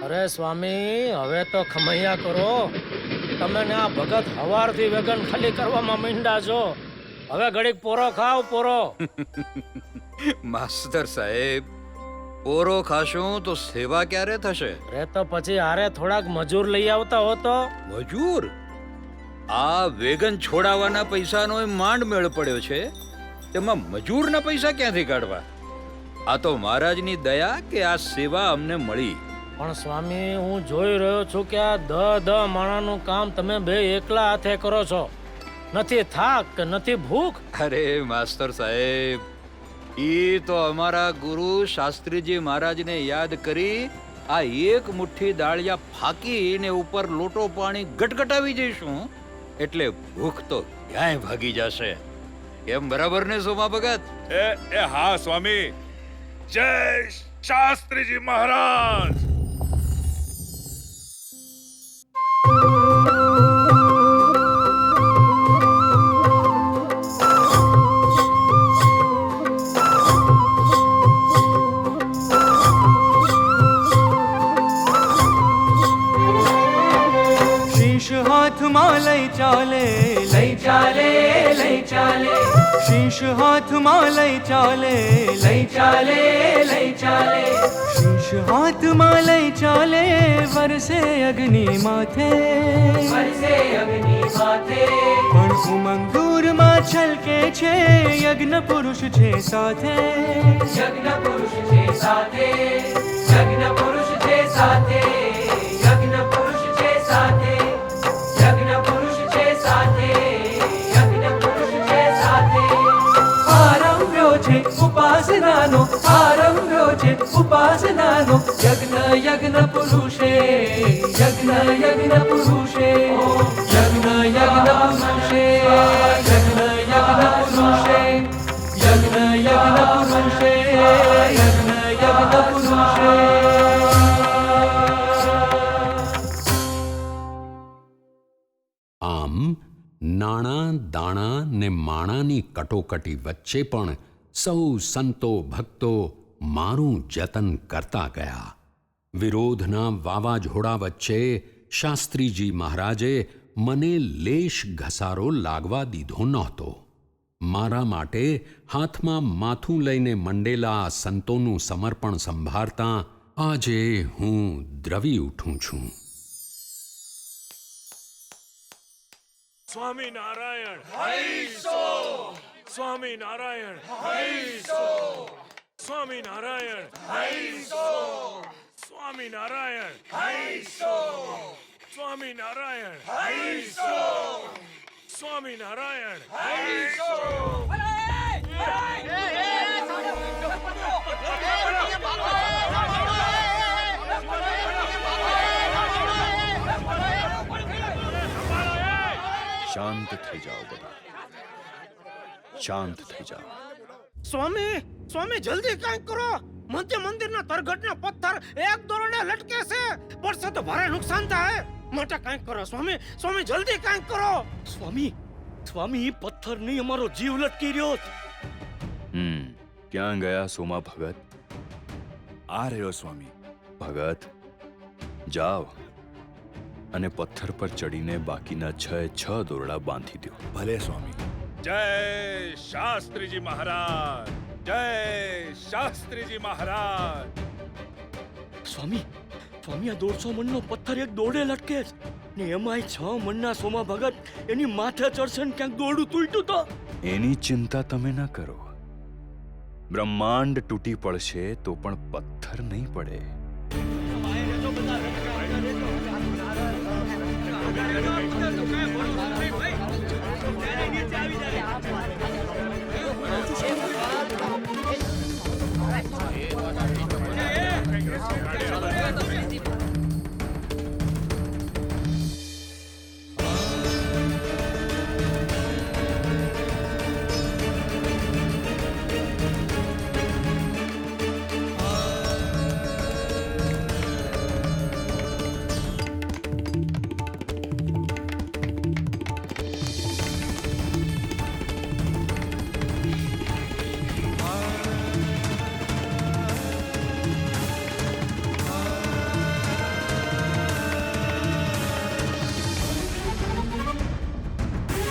અરે સ્વામી, હવે તો ખમૈયા કરો. તમે ને આ ભગત હવારથી વેગન ખાલી કરવામાં માંડ્યા છો. હવે ઘડીક પોરો ખાવ, પોરો. માસ્ટર સાહેબ, પોરો ખાશું તો સેવા ક્યારે થશે? અરે તો પછી હારે થોડાક મજૂર લઈ આવતા હો તો. મજૂર? આ વેગન છોડાવવાના પૈસાનો માંડ મેળ પડ્યો છે, તેમાં મજૂરના પૈસા ક્યાંથી કાઢવા? આ તો મહારાજની દયા કે આ સેવા અમને મળી. પણ સ્વામી, હું જોઈ રહ્યો છું કે આ દહ માણાનું કામ તમે બે એકલા હાથે કરો છો. નથી થાક કે નથી ભૂખ. અરે માસ્ટર સાહેબ, ઈ તો અમારા ગુરુ શાસ્ત્રીજી મહારાજને યાદ કરી આ એક મુઠ્ઠી દાળિયા ફાકીને ઉપર લોટો પાણી ગટગટાવી જઈશું એટલે ભૂખ તો ક્યાંય ભાગી જશે. કેમ, બરાબર ને સોમા ભગત? એ હા સ્વામી. જય શાસ્ત્રીજી મહારાજ. શીશ હાથમાં લઈ ચાલે, લઈ ચાલે, લઈ ચાલે. શીશ હાથમાં લઈ ચાલે, લઈ ચાલે, લઈ ચાલે. શીશ હાથમાં લઈ ચાલે, વરસે અગ્નિ માથે, વરસે અગ્નિ માથે. પણ ઉમંગ દૂરમાં છલકે છે, યજ્ઞ પુરુષ છે સાથે, યજ્ઞ પુરુષ છે સાથે, યજ્ઞ પુરુષ છે સાથે, યજ્ઞ પુરુષ છે સાથે, યજ્ઞ પુરુષ છે સાથે, યજ્ઞ પુરુષ છે સાથે. આરંભ્યો છે ઉપાસનાનો, આરંભ્યો છે ઉપાસનાનો યજ્ઞ, યજ્ઞ પુરુષે, યજ્ઞ, યજ્ઞ પુરુષે, યજ્ઞ, યજ્ઞ પુરુષે, યજ્ઞ, યજ્ઞ પુરુષે, યજ્ઞ, યજ્ઞ પુરુષે, યજ્ઞ, યજ્ઞ પુરુષે. આમ નાણાં દાણા ને માણાની કટોકટી વચ્ચે પણ સૌ સંતો ભક્તો મારું જતન કરતા ગયા. વિરોધના વાવાઝોડા વચ્ચે શાસ્ત્રીજી મહારાજે મને લેશ ઘસારો લાગવા દીધો નહોતો. મારા માટે હાથમાં માથું લઈને મંડેલા આ સંતોનું સમર્પણ સંભાળતા આજે હું દ્રવી ઉઠું છું. સ્વામિનારાયણ સ્વામિનારાયણ સ્વામિનારાયણ સ્વામિનારાયણ સ્વામિનારાયણ સ્વામિનારાયણ શાંત થઈ જાઓ બધા, શાંત થઈ જાઓ. સ્વામી સ્વામી જલ્દી કાંઈક કરો. મધ્ય મંદિરના તરઘટના પથ્થર એક દોરડે લટકે છે. પડશે તો ભારે નુકસાન થાય. માટે કાંઈક કરો સ્વામી. સ્વામી જલ્દી કાંઈક કરો. સ્વામી સ્વામી પથ્થર નહીં અમારો જીવ લટકી રહ્યો. ક્યાં ગયા સોમા ભગત? આ રહ્યો સ્વામી. ભગત જાઓ અને પથ્થર પર ચડીને બાકીના 6 દોરડા બાંધી દો. ભલે સ્વામી. જય શાસ્ત્રીજી મહારાજ, જય શાસ્ત્રીજી મહારાજ. સ્વામી સ્વામી આ 150 મણનો પથ્થર એક દોરડે લટકે છે ને એમાંય 6 મણના સોમા ભગત એની માથે ચડશે ને ક્યાંક દોરડું તૂટ્યું તો. એની ચિંતા તમે ન કરો. બ્રહ્માંડ તૂટી પડશે તો પણ પથ્થર નહીં પડે.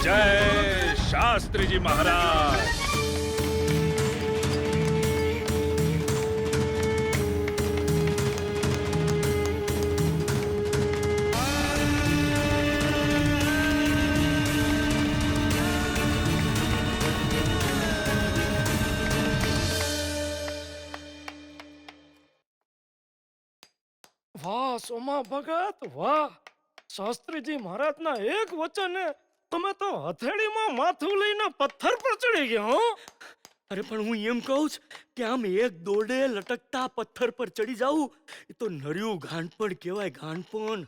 જય શાસ્ત્રીજી મહારાજ. વાહ સોમા ભગત વાહ. શાસ્ત્રીજી મહારાજના એક વચને તમે તો હથેળીમાં માથું લઈને પથ્થર પર ચડી ગયા હો. અરે પણ હું એમ કહું છું કે આમ એક દોરડે લટકતા પથ્થર પર ચડી જાવું એ તો નર્યું ગાંડપણ કહેવાય. ગાંડપણ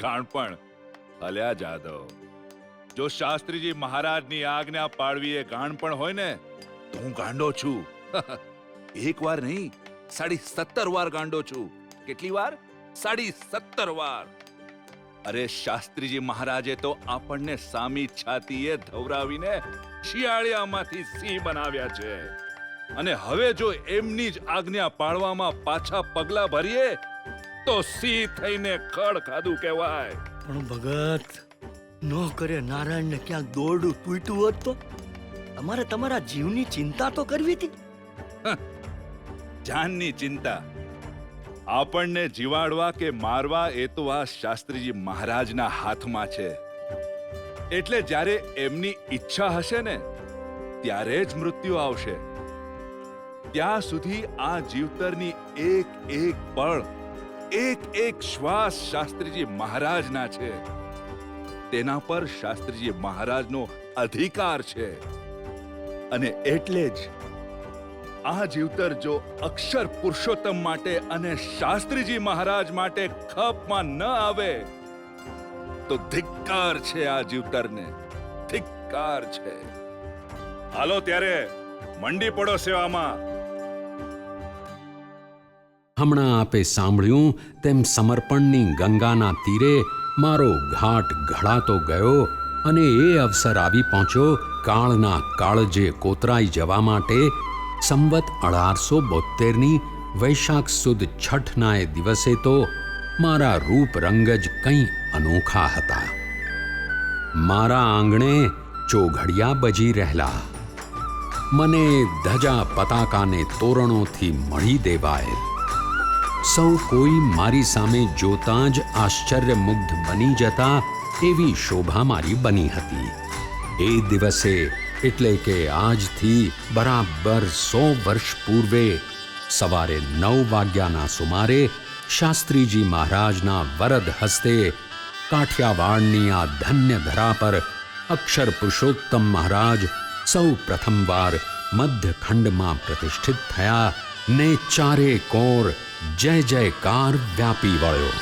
ગાણપણ અલ્યા જાદવ, જો શાસ્ત્રીજી મહારાજની આજ્ઞા પાળવી એ ગાણપણ હોય ને તો હું ગાંડો છું. એક વાર નહીં, 17.5 વાર ગાંડો છું. કેટલી વાર? 17.5 વાર. અરે શાસ્ત્રીજી મહારાજે તો આપણને સામી છાતીએ ધવરાવીને શિયાળિયામાંથી સિંહ બનાવ્યા છે. અને હવે જો એમની જ આજ્ઞા પાળવામાં પાછા પગલા ભરીએ તો સિંહ થઈને ખડ ખાધું કહેવાય. પણ ભગત ન કરે નારાયણને ક્યાંક દોરડું તૂટ્યું હોત તો તમારે તમારા જીવની ચિંતા તો કરવી હતી. જાનની ચિંતા આપણને જીવાડવા કે મારવા એ તો આ શાસ્ત્રીજી મહારાજના હાથમાં છે. એટલે જ્યારે એમની ઈચ્છા હશે ને ત્યારે જ મૃત્યુ આવશે. ત્યાં સુધી આ જીવતરની એક એક પળ, એક એક શ્વાસ શાસ્ત્રીજી મહારાજના છે. તેના પર શાસ્ત્રીજી મહારાજનો અધિકાર છે. અને એટલે જ આ જીવતર જો અક્ષર પુરુષોત્તમ માટે અને શાસ્ત્રીજી મહારાજ માટે ખપમાં ન આવે તો ધિક્કાર છે આ જીવતરને, ધિક્કાર છે. હાલો ત્યારે મંડી પડો સેવામાં. હમણાં આપે સાંભળ્યું તેમ સમર્પણની ગંગાના તીરે મારો ઘાટ ઘડાતો ગયો અને એ અવસર આવી પહોંચ્યો કાળના કાળજે કોતરાઈ જવા માટે સંવત 1872ની વૈશાખ સુદ છઠના એ દિવસે તો મારા રૂપ રંગ જ કંઈ અનોખા હતા. મારા આંગણે ચોઘડિયા બજી રહેલા. મને ધજા પતાકાને તોરણોથી મળી દેવાય. સૌ કોઈ મારી સામે જોતાં જ આશ્ચર્યમુગ્ધ બની જતા એવી શોભા મારી બની હતી. એ દિવસે એટલે કે આજથી બરાબર 100 વર્ષ પૂર્વે સવારે 9 વાગ્યાના સુમારે શાસ્ત્રીજી મહારાજના વરદ હસ્તે કાઠિયાવાડની આ ધન્ય ધરા પર અક્ષર પુરુષોત્તમ મહારાજ સૌ પ્રથમવાર મધ્યખંડમાં પ્રતિષ્ઠિત થયા ને ચારે કોર જય જયકાર વ્યાપી વળ્યો.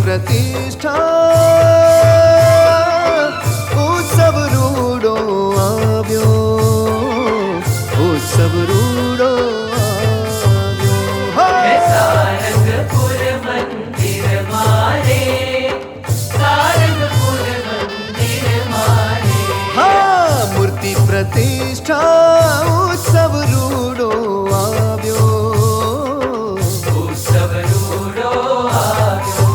પ્રતિષ્ઠા ઉત્સવ રૂડો આવ્યો, ઉત્સવ રૂડો સારંગપુર મંદિર મારે, સારંગપુર મંદિર મારે. હા, મૂર્તિ પ્રતિષ્ઠા ઉત્સવ રૂડો આવ્યો, ઉત્સવ રૂડો આવ્યો.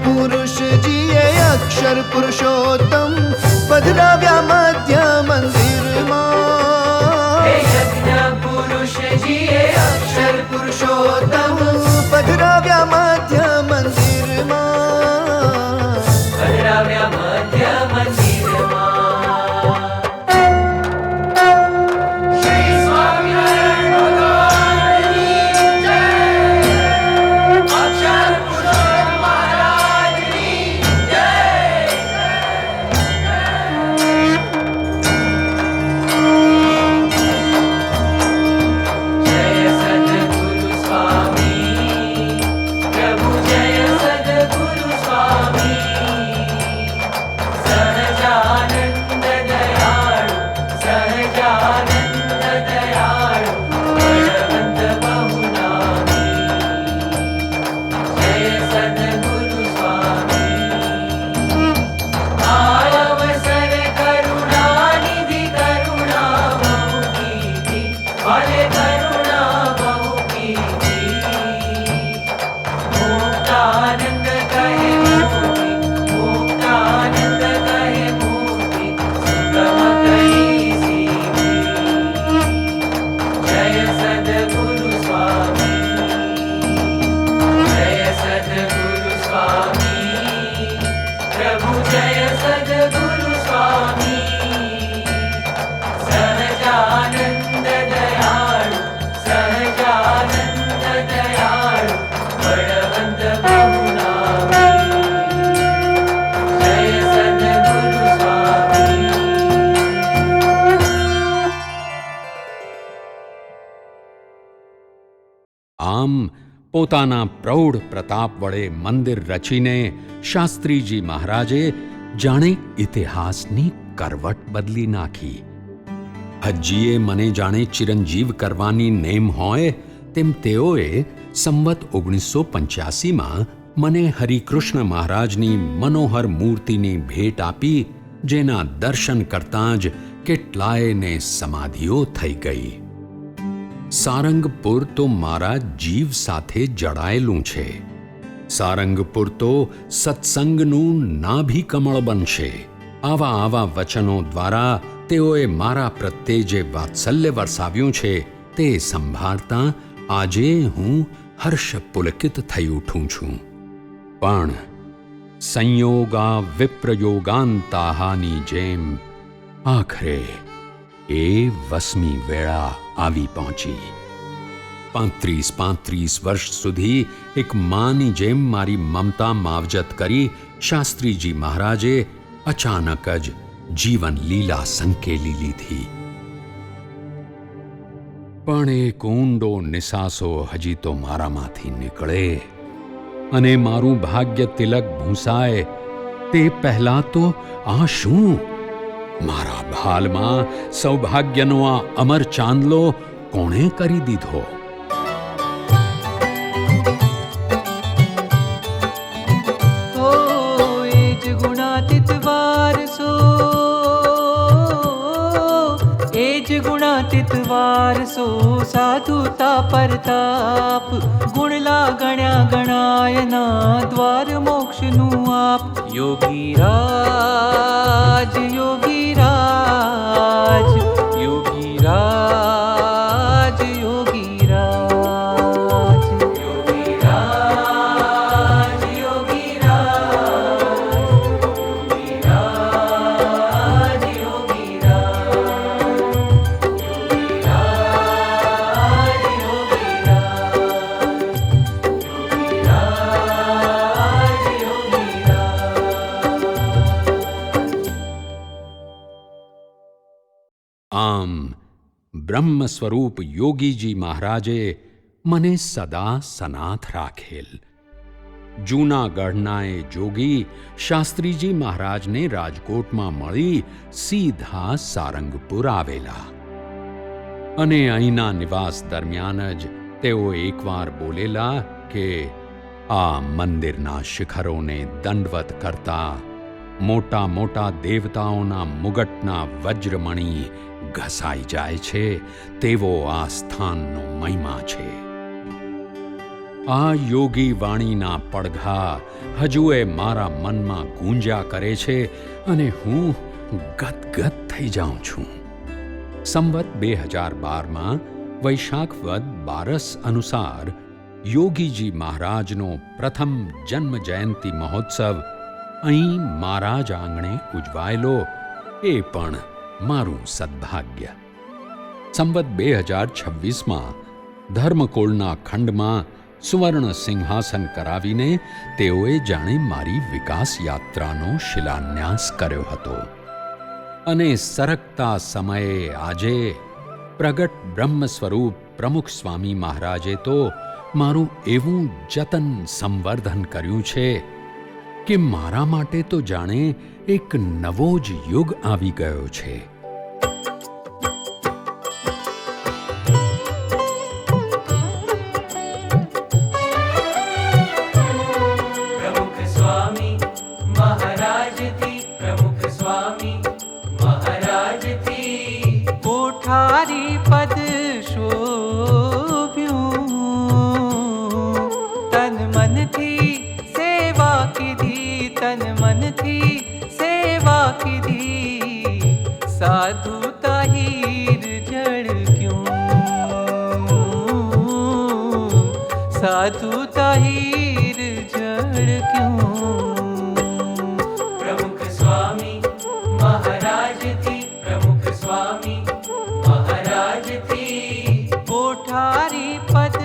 પુરુષજીએ અક્ષર પુરુષોત્તમ પધરાવ્યા મધ્ય મંદિરમાં. યજ્ઞ પુરુષજીએ અક્ષર પુરુષોત્તમ પધરાવ્યા મધ્ય મંદિરમાં, પધરાવ્યા મધ્ય મંદિરમાં. શ્રી સ્વામિનારાયણ ભગવાનની જય. અક્ષર પુરુષોત્તમ મહારાજની જય. જય સદગુરુ સ્વામી, પ્રભુ જય સદગુરુ સ્વામી. સહજાનંદ દયાળુ, સહજાનંદ દયાળુ, બળવંત બહુનામી. જય સદગુરુ સ્વામી. આ અવસર કરુણાનિધિ, કરુણા બહુ કીધી, ભલે કરુણા બહુ કીધી. મુક્તાનંદ કહે મૂર્તિ, મુક્તાનંદ કહે મૂર્તિ, સુગમ કહી સીધી. જય સદગુરુ સ્વામી, જય સદગુરુ સ્વામી, પ્રભુ જય સદગુરુ સ્વામી. સહજાનંદ દયાળુ, સહજાનંદ દયાળુ, બળવંત બહુનામી. જય સદગુરુ સ્વામી. આમ પોતાના પ્રૌઢ પ્રતાપ વડે મંદિર રચીને શાસ્ત્રીજી મહારાજે જાણે ઇતિહાસની કરવટ બદલી નાખી. હજીએ મને જાણે ચિરંજીવ કરવાની નેમ હોય તેમ તેઓએ સંવત 1985માં મને હરિકૃષ્ણ મહારાજની મનોહર મૂર્તિની ભેટ આપી, જેના દર્શન કરતાં જ કેટલાયને સમાધિઓ થઈ ગઈ. સારંગપુર તો મારા જીવ સાથે જડાયેલું છે. સારંગપુર તો સત્સંગનું નાભિકમળ બનશે. આવા આવા વચનો દ્વારા તેઓએ મારા પ્રત્યે જે વાત્સલ્ય વરસાવ્યું છે તે સંભાળતા આજે હું હર્ષ પુલકિત થઈ ઉઠું છું. પણ સંયોગા વિપ્રયોગાંતાહાની જેમ આખરે એ વસમી વેળા આવી પહોંચી. 35 વર્ષ સુધી એક માની જેમ મારી મમતા માવજત કરી શાસ્ત્રીજી મહારાજે અચાનક જ જીવન લીલા સંકેલી લીધી. પણ એક ઊંડો નિસાસો હજી તો મારામાંથી નીકળે અને મારું ભાગ્ય તિલક ભૂંસાય તે પહેલા તો આ શું? મારા ભાલમાં સૌભાગ્યનો આ અમર ચાંદલો કોણે કરી દીધો? ગુણાતીત વારસો સાધુતા પરતાપ ગુણલા ગણ્યા ગણાયના દ્વાર મોક્ષનું આપ. યોગી રાજ યોગી રાજ યોગી રાજ યોગી રાજ યોગી રાજ યોગી રાજ યોગી આમ બ્રહ્મ સ્વરૂપ યોગીજી મહારાજે મને સદા સનાથ રાખેલ. જૂનાગઢના એ જોગી શાસ્ત્રીજી મહારાજને રાજકોટમાં મળી સીધા સારંગપુર આવેલા અને અહીંના નિવાસ દરમિયાન જ તેઓ એકવાર બોલેલા કે આ મંદિરના શિખરોને દંડવત કરતા મોટા મોટા દેવતાઓના મુગટના વજ્રમણી ઘસાઈ જાય છે તેવો આ સ્થાનનો મહિમા છે. આ યોગી વાણીના પડઘા હજુએ મારા મનમાં ગૂંજ્યા કરે છે અને હું ગદગદ થઈ જાઉં છું. સંવત 2012માં વૈશાખ વદ 12 અનુસાર યોગીજી મહારાજનો પ્રથમ જન્મ જયંતિ મહોત્સવ અહીં મારા જ આંગણે ઉજવાયેલો એ પણ મારું સદભાગ્ય. સંવત 2026માં ધર્મકોળના ખંડમાં સુવર્ણ સિંહાસન કરાવીને તેઓએ જાણે મારી વિકાસ યાત્રાનો શિલાન્યાસ કર્યો હતો. અને સરકતા સમયે આજે પ્રગટ બ્રહ્મ સ્વરૂપ પ્રમુખ સ્વામી મહારાજે તો મારું એવું જતન સંવર્ધન કર્યું છે કે મારા માટે તો જાણે એક નવો જ યુગ આવી ગયો છે. પ્રમુખ સ્વામી મહારાજથી પ્રમુખ સ્વામી મહારાજથી કોઠારી પદ શોભ્યું તન મનથી સેવા કીધી તન મનથી સેવા કીધી સાધુતા હીર જળ ક્યું સાધુતા હીર જળ ક્યું. પ્રમુખ સ્વામી મહારાજથી પ્રમુખ સ્વામી મહારાજથી કોઠારી પદ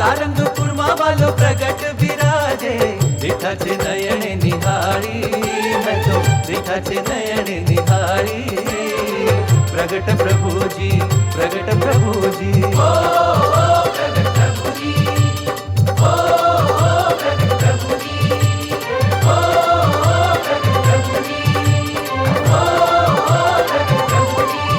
સારંગપુરમાં વાલો પ્રગટ બિરાજે બેઠા છે નયણે નિહાળી મેં તો બેઠા છે નયણે નિહાળી પ્રગટ પ્રભુજી પ્રગટ પ્રભુજી પ્રગટ પ્રભુજી પ્રગટ પ્રભુજી પ્રગટ પ્રભુજી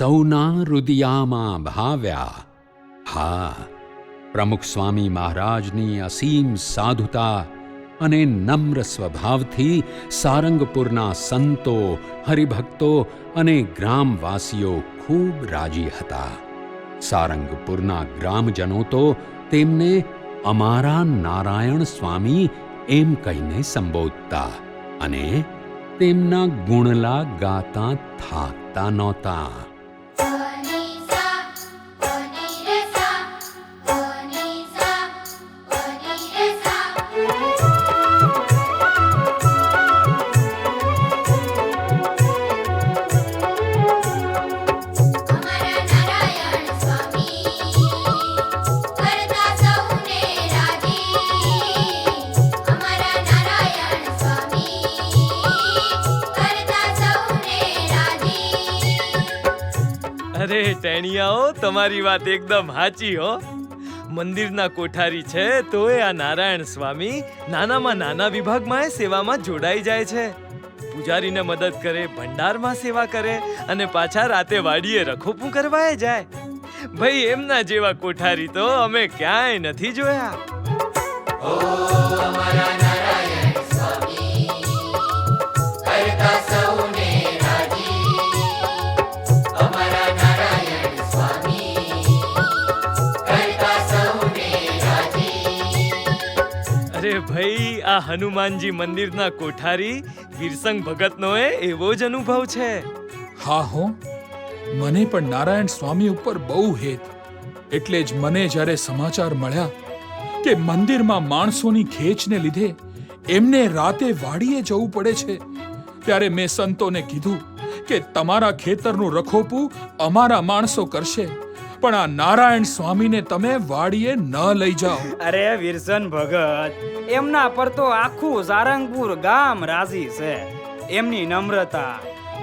સૌના હૃદયામાં ભાવ્યા. હા, પ્રમુખ સ્વામી મહારાજની અસીમ સાધુતા અને નમ્ર સ્વભાવથી સારંગપુરના સંતો, હરિભક્તો અને ગ્રામવાસીઓ ખૂબ રાજી હતા. સારંગપુરના ગ્રામજનો તો તેમને અમારા નારાયણ સ્વામી એમ કહીને સંબોધતા અને તેમના ગુણલા ગાતા થાકતા નહોતા. અરે ટેણિયાઓ, તમારી વાત એકદમ સાચી હો. મંદિરના કોઠારી છે તોય આ નારાયણ સ્વામી નાનામાં નાના વિભાગમાં સેવામાં જોડાઈ જાય છે. પૂજારીને મદદ કરે, ભંડારમાં સેવા કરે અને પાછા રાતે વાડીએ રખોપું કરવાય જાય. ભાઈ, એમના જેવા કોઠારી તો અમે ક્યાંય નથી જોયા. અરે ભાઈ, આ હનુમાનજી મંદિરના કોઠારી વીરસંગ ભગતનો એવો જ અનુભવ છે. હા હો, મને પણ નારાયણ સ્વામી ઉપર બહુ હેત. એટલે જ મને જ્યારે સમાચાર મળ્યા કે મંદિરમાં માણસોની ખેંચને લીધે એમને રાતે વાડીએ જવું પડે છે, ત્યારે મેં સંતોને કીધું કે તમારા ખેતરનું રખોપું અમારા માણસો કરશે, પણ આ નારાયણ સ્વામીને તમે વાડીએ ન લઈ જાઓ. અરે વીરસન ભગત, એમના પર તો આખું સારંગપુર ગામ રાજી છે. એમની નમ્રતા,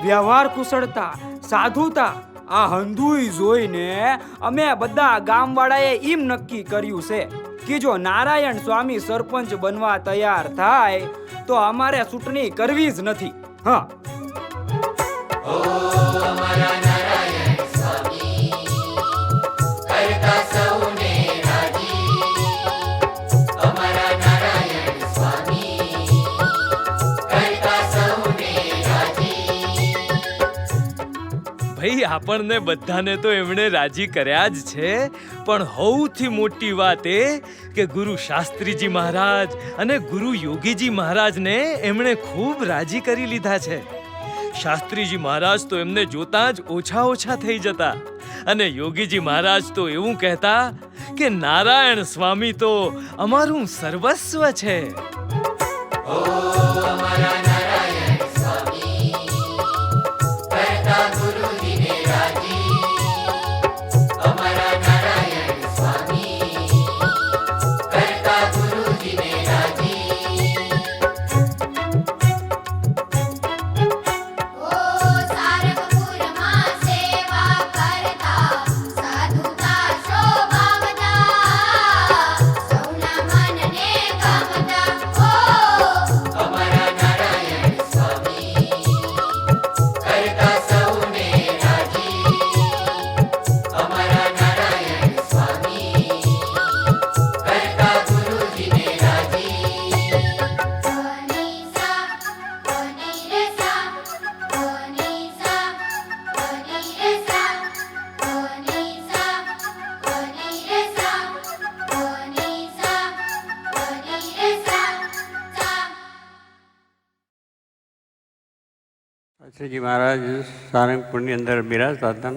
વ્યવહાર કુશળતા, સાધુતા, આ હંધુય જોઈને અમે બધા ગામવાળાએ એમ નક્કી કર્યું છે કે જો નારાયણ સ્વામી સરપંચ બનવા તૈયાર થાય તો અમારે ચૂંટણી કરવી જ નથી. હા, ભાઈ, આપણને બધાને તો એમણે રાજી કર્યા જ છે, પણ સૌથી મોટી વાત એ કે ગુરુ શાસ્ત્રીજી મહારાજ અને ગુરુ યોગીજી મહારાજને એમણે ખૂબ રાજી કરી લીધા છે. શાસ્ત્રીજી મહારાજ તો એમને જોતા જ ઓછા થઈ જતા અને યોગીજી મહારાજ તો એવું કહેતા કે નારાયણ સ્વામી તો અમારું સર્વસ્વ છે. શ્રીજી મહારાજ સારંગપુરની અંદર બિરાજતા હતા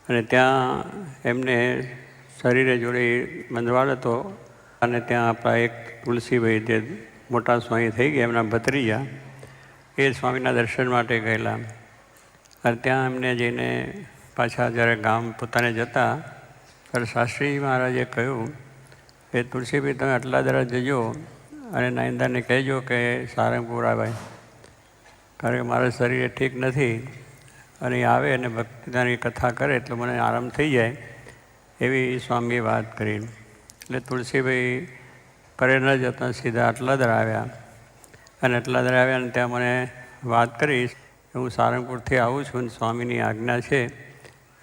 અને ત્યાં એમને શરીરે જોડે મંદવાડ હતો અને ત્યાં આપણા એક તુલસીભાઈ જે મોટા સ્વામી થઈ ગયા એમના ભત્રીજા એ સ્વામીના દર્શન માટે ગયેલા અને ત્યાં એમને જઈને પાછા જ્યારે ગામ પોતાને જતા ત્યારે શાસ્ત્રીજી મહારાજે કહ્યું કે તુલસીભાઈ તમે આટલા દરા જજો અને નાઈંદાને કહેજો કે સારંગપુર આવે, કારણ કે મારા શરીરે ઠીક નથી અને એ આવે અને ભક્તિની કથા કરે એટલે મને આરામ થઈ જાય એવી સ્વામીએ વાત કરી. એટલે તુલસીભાઈ કરે ન જતાં સીધા અટલાદર આવ્યા અને અટલાદર આવ્યા અને ત્યાં મને વાત કરી કે હું સારંગપુરથી આવું છું અને સ્વામીની આજ્ઞા છે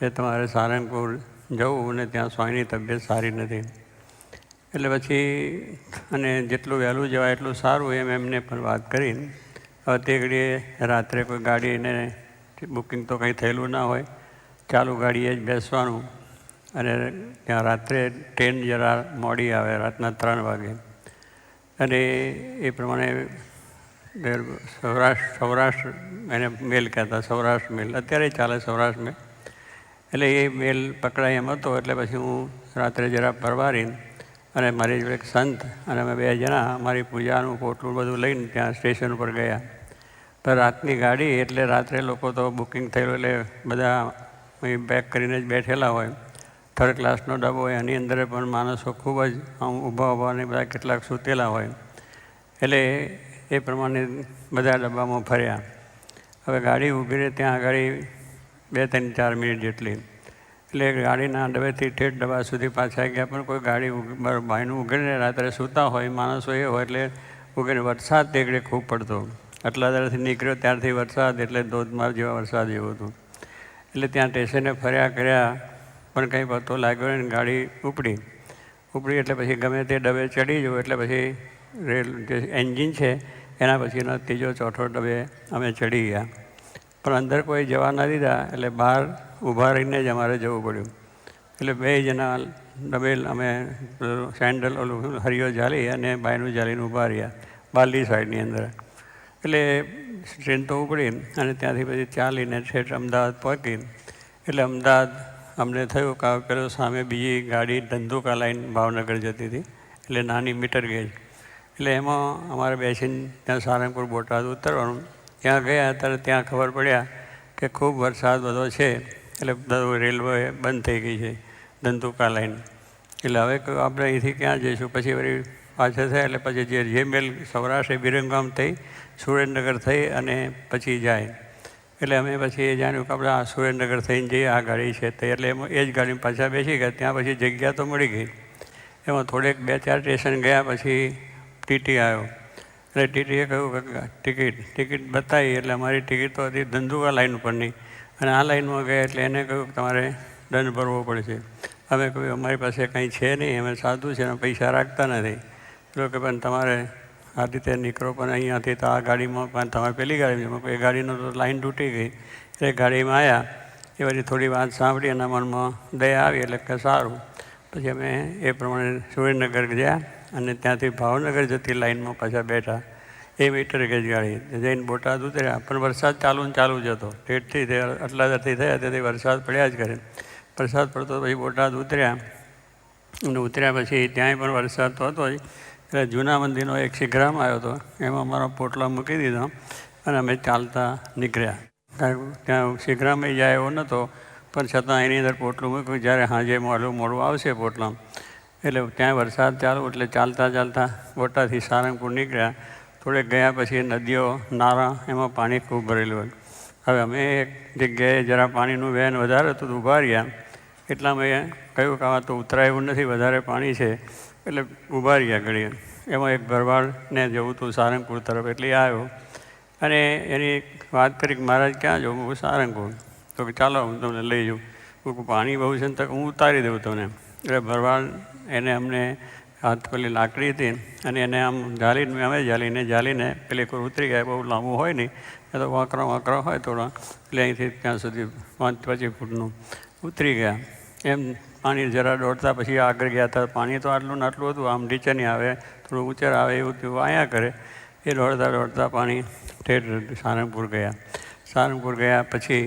કે તમારે સારંગપુર જવું અને ત્યાં સ્વામીની તબિયત સારી નથી. એટલે પછી અને જેટલું વહેલું જવાય એટલું સારું એમ એમને પણ વાત કરી. હવે તે ઘડીએ રાત્રે કોઈ ગાડીને બુકિંગ તો કંઈ થયેલું ના હોય, ચાલુ ગાડીએ જ બેસવાનું અને ત્યાં રાત્રે ટ્રેન જરા મોડી આવે, રાતના 3 વાગે. અને એ પ્રમાણે સૌરાષ્ટ્ર એને મેલ કહેતા, સૌરાષ્ટ્ર મેલ અત્યારે ચાલે સૌરાષ્ટ્ર મેલ. એટલે એ મેલ પકડાય એમ હતો. એટલે પછી હું રાત્રે જરા પરવારીને અને મારી જોડે એક સંત અને અમે 2 જણા અમારી પૂજાનું પોટલું બધું લઈને ત્યાં સ્ટેશન ઉપર ગયા. પણ રાતની ગાડી એટલે રાત્રે લોકો તો બુકિંગ થયેલું એટલે બધા અહીં પેક કરીને જ બેઠેલા હોય. 3rd ક્લાસનો ડબ્બો હોય, એની અંદર પણ માણસો ખૂબ જ આમ ઊભા ને બધા કેટલાક સૂતેલા હોય. એટલે એ પ્રમાણે બધા ડબ્બામાં ફર્યા. હવે ગાડી ઊભી રહે ત્યાં આગળ 2, 3, 4 મિનિટ જેટલી. એટલે ગાડીના ડબ્બેથી ઠેઠ ડબ્બા સુધી પાછા ગયા, પણ કોઈ ગાડી બાયનું ઉઘડીને રાત્રે સૂતા હોય માણસો એ હોય એટલે ઉઘડીને વરસાદ તેગડે ખૂબ પડતો. આટલા દાડાથી નીકળ્યો ત્યારથી વરસાદ એટલે ધોધમાર જેવા વરસાદ જેવું હતું. એટલે ત્યાં સ્ટેશને ફર્યા કર્યા પણ કંઈ પતો લાગ્યો ને ગાડી ઉપડી એટલે પછી ગમે તે ડબ્બે ચડી જવું. એટલે પછી રેલ જે એન્જિન છે એના પછીનો 3જો 4થો ડબ્બે અમે ચડી ગયા. પણ અંદર કોઈ જવા ના દીધા એટલે બહાર ઊભા રહીને જ અમારે જવું પડ્યું. એટલે 2 જણા ડબે અમે સેન્ડલ ઓલું હરિયો ઝાલી અને બાયનું ઝાલીને ઊભા રહ્યા બારલી સાઈડની અંદર. એટલે ટ્રેન તો ઉપડી અને ત્યાંથી પછી ચાલીને ઠેઠ અમદાવાદ પહોંચી. એટલે અમદાવાદ અમને થયું કે પેલો સામે બીજી ગાડી ધંધુકા લાઈન ભાવનગર જતી હતી, એટલે નાની મીટર ગેજ. એટલે એમાં અમારે બેસીને ત્યાં સારંગપુર બોટાદ ઉતરવાનું. ત્યાં ગયા ત્યારે ત્યાં ખબર પડ્યા કે ખૂબ વરસાદ બધો છે એટલે બધું રેલવે બંધ થઈ ગઈ છે ધંધુકા લાઈન. એટલે હવે આપણે અહીંથી ક્યાં જઈશું? પછી વળી પાછળ થયા એટલે પછી જે મેલ સૌરાષ્ટ્ર વિરમગામ થઈ સુરેન્દ્રનગર થઈ અને પછી જાય. એટલે અમે પછી એ જાણ્યું કે આપણે આ સુરેન્દ્રનગર થઈને જઈએ, આ ગાડી છે તે. એટલે એમાં એ જ ગાડીમાં પાછા બેસી ગયા. ત્યાં પછી જગ્યા તો મળી ગઈ. એમાં થોડેક 2-4 સ્ટેશન ગયા પછી ટીટી આવ્યો. એટલે ટીટીએ કહ્યું કે ટિકિટ બતાવી. એટલે અમારી ટિકિટ તો હતી ધંધુકા લાઈન ઉપરની અને આ લાઈનમાં ગયા એટલે એને કહ્યું કે તમારે દંડ ભરવો પડશે. અમે કહ્યું અમારી પાસે કંઈ છે નહીં, અમે સાધુ છે, પૈસા રાખતા નથી. એટલે કે પણ તમારે આ રીતે નીકળો, પણ અહીંયાથી તો આ ગાડીમાં પણ તમારે પેલી ગાડીમાં એ ગાડીનો તો લાઈન તૂટી ગઈ. એટલે ગાડીમાં આવ્યા. એ બધી થોડી વાત સાંભળી એના મનમાં દયા આવી. એટલે કે સારું. પછી અમે એ પ્રમાણે સુરેન્દ્રનગર ગયા અને ત્યાંથી ભાવનગર જતી લાઈનમાં પાછા બેઠા. એ મીટર ગેજ ગાડી જઈને બોટાદ ઉતર્યા. પણ વરસાદ ચાલુ ને ચાલુ જ હતો. ઠેઠથી આટલા દરથી થયા તેથી વરસાદ પડ્યા જ કરે. વરસાદ પડતો પછી બોટાદ ઉતર્યા અને ઉતર્યા પછી ત્યાંય પણ વરસાદ તો હતો જ. એટલે જૂના મંદિરનો એક શિખરામ આવ્યો હતો, એમાં અમારો પોટલા મૂકી દીધો અને અમે ચાલતા નીકળ્યા. કારણ કે ત્યાં શિખરામાં જાય એવો નહોતો, પણ છતાં એની અંદર પોટલું મૂક્યું. જ્યારે સાંજે મોડું આવશે પોટલામાં એટલે ત્યાં વરસાદ ચાલુ. એટલે ચાલતા ચાલતા બોટાદથી સારંગપુર નીકળ્યા. થોડેક ગયા પછી નદીઓ, નાળા, એમાં પાણી ખૂબ ભરેલું હોય. હવે અમે એક જગ્યાએ જરા પાણીનું વહેણ વધારે હતું તો ઊભા રહ્યા. એટલામાં કહ્યું કે આમાં તો ઉતરાય એવું નથી, વધારે પાણી છે. એટલે ઊભા રહ્યા ઘડીએ. એમાં એક ભરવાડને જવું હતું સારંગપુર તરફ. એટલે આવ્યો અને એની વાત કરી કે મહારાજ ક્યાં જવું? હું સારંગપુર. તો કે ચાલો હું તમને લઈ જાઉં. હું પાણી બહુ છે ને તો હું ઉતારી દઉં તમને. એટલે ભરવાડ એને અમને હાથ પેલી લાકડી હતી અને એને આમ ઝાલીને અમે ઝાલીને પેલી કોઈ ઉતરી ગયા. બહુ લાંબુ હોય નહીં, એ તો વાંકરો હોય થોડો. એટલે અહીંથી ત્યાં સુધી 5-25 ફૂટનું ઉતરી ગયા. એમ પાણી જરા દોડતા પછી આગળ ગયા હતા. પાણી તો આટલું ને આટલું હતું, આમ નીચે નહીં આવે, થોડું ઊંચર આવે એવું તેવું આયા કરે. એ દોડતા પાણી ઠેઠ સારંગપુર ગયા. સારંગપુર ગયા પછી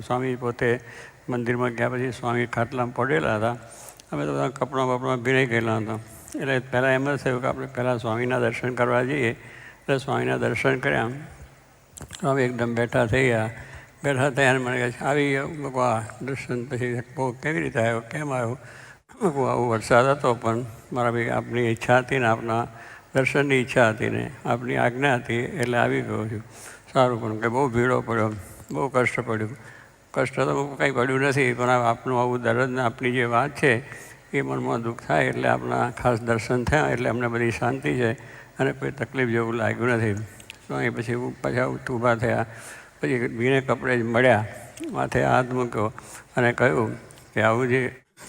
સ્વામી પોતે મંદિરમાં ગયા. પછી સ્વામી ખાટલામાં પડેલા હતા. અમે તો બધા કપડાં ભીનાઈ ગયેલા હતા. એટલે પહેલાં એમ જ થયું કે આપણે પહેલાં સ્વામીના દર્શન કરવા જઈએ. એટલે સ્વામીના દર્શન કર્યા. સ્વામી એકદમ બેઠા થઈ ગયા. બેઠા થયા અને મને કહે આવી ગયો દર્શન. પછી બહુ કેવી રીતે આવ્યો, કેમ આવ્યો? આવું વરસાદ હતો પણ મારા ભાઈ આપની ઈચ્છા હતી ને આપના દર્શનની ઈચ્છા હતી ને આપની આજ્ઞા હતી એટલે આવી ગયો છું. સારું. પણ કે બહુ ભીડો પડ્યો, બહુ કષ્ટ પડ્યું. કષ્ટ તો કંઈ પડ્યું નથી, પણ આપનું આવું દરદ ને આપની જે વાત છે એ મનમાં દુઃખ થાય એટલે આપણા ખાસ દર્શન થયા એટલે અમને બધી શાંતિ છે અને કોઈ તકલીફ જેવું લાગ્યું નથી. સ્વામી પછી પાછા ઊભા થયા. પછી ભીને કપડે જ મળ્યા માથે હાથ મૂક્યો અને કહ્યું કે આવું જે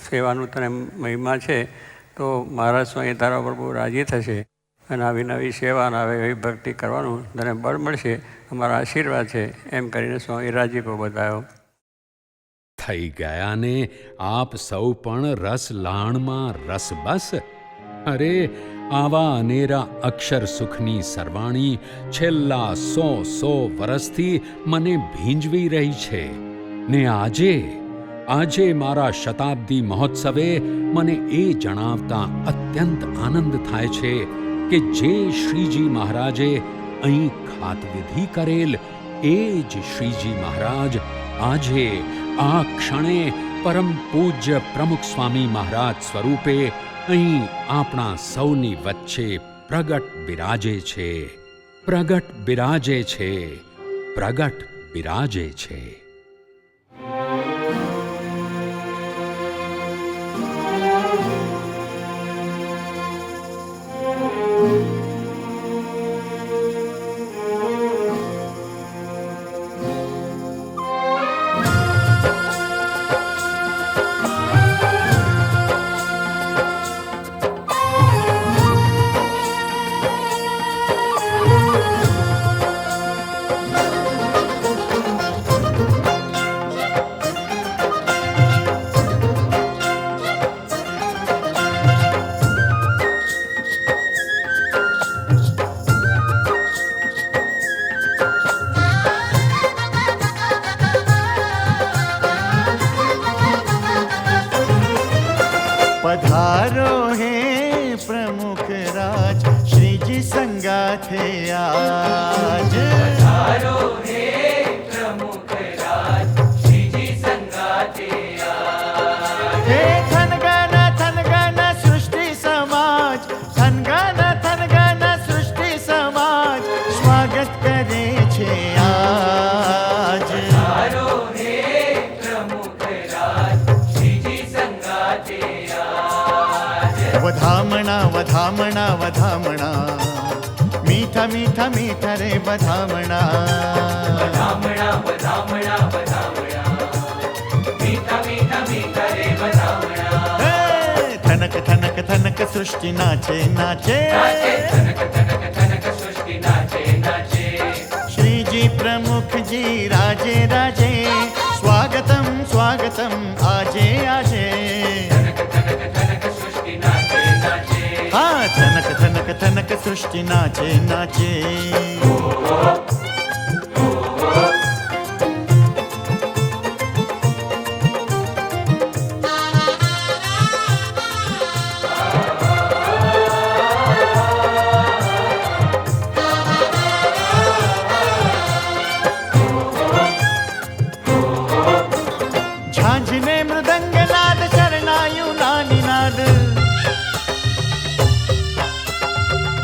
સેવાનું તને મહિમા છે તો મહારાજ સ્વામી તારા પર બહુ રાજી થશે અને આવી નવી સેવા અને આવી એવી ભક્તિ કરવાનું તને બળ મળશે, અમારા આશીર્વાદ છે, એમ કરીને સ્વામી રાજીપો બતાવ્યો. થઈ ગયા ને આપ સૌ પણ રસ લાણમાં રસબસ. અરે આવા અનેરા અક્ષર સુખની સરવાણી છેલ્લા 100 વર્ષથી મને ભીંજવી રહી છે ને આજે મારા શતાબ્દી મહોત્સવે મને એ જણાવતા અત્યંત આનંદ થાય છે કે જે શ્રીજી મહારાજે અહીં ખાતવિધિ કરેલ એ જ શ્રીજી મહારાજ આજે આ ક્ષણે પરમ પૂજ્ય પ્રમુખ સ્વામી મહારાજ સ્વરૂપે અહીં આપણા સૌની વચ્ચે પ્રગટ બિરાજે છે, પ્રગટ બિરાજે છે, પ્રગટ બિરાજે છે. पधारो हे प्रमुख राज श्री जी संगाथे आज. पधारो हे प्रमुख राज श्री जी संगाथे आज. हे थनगन सृष्टि समाज, थनगन सृष्टि समाज स्वागत करे छे आज. पधारो हे प्रमुख राज श्री जी संगाथे वधामणा वधामणा वधामणा मीठा मीठा मीठा रे वधामणा. वधामणा वधामणा वधामणा मीठा मीठा मीठा रे वधामणा. थनक थनक थनक सृष्टि नाचे नाचे, थनक थनक थनक सृष्टि नाचे नाचे. श्री जी प्रमुख जी राजे राजे स्वागतम स्वागतम आजे आजे. हाँ थनक थनक थनक सृष्टि नाचे नाचे. झांझने मृदंग नाद शरणायु नानी नाद,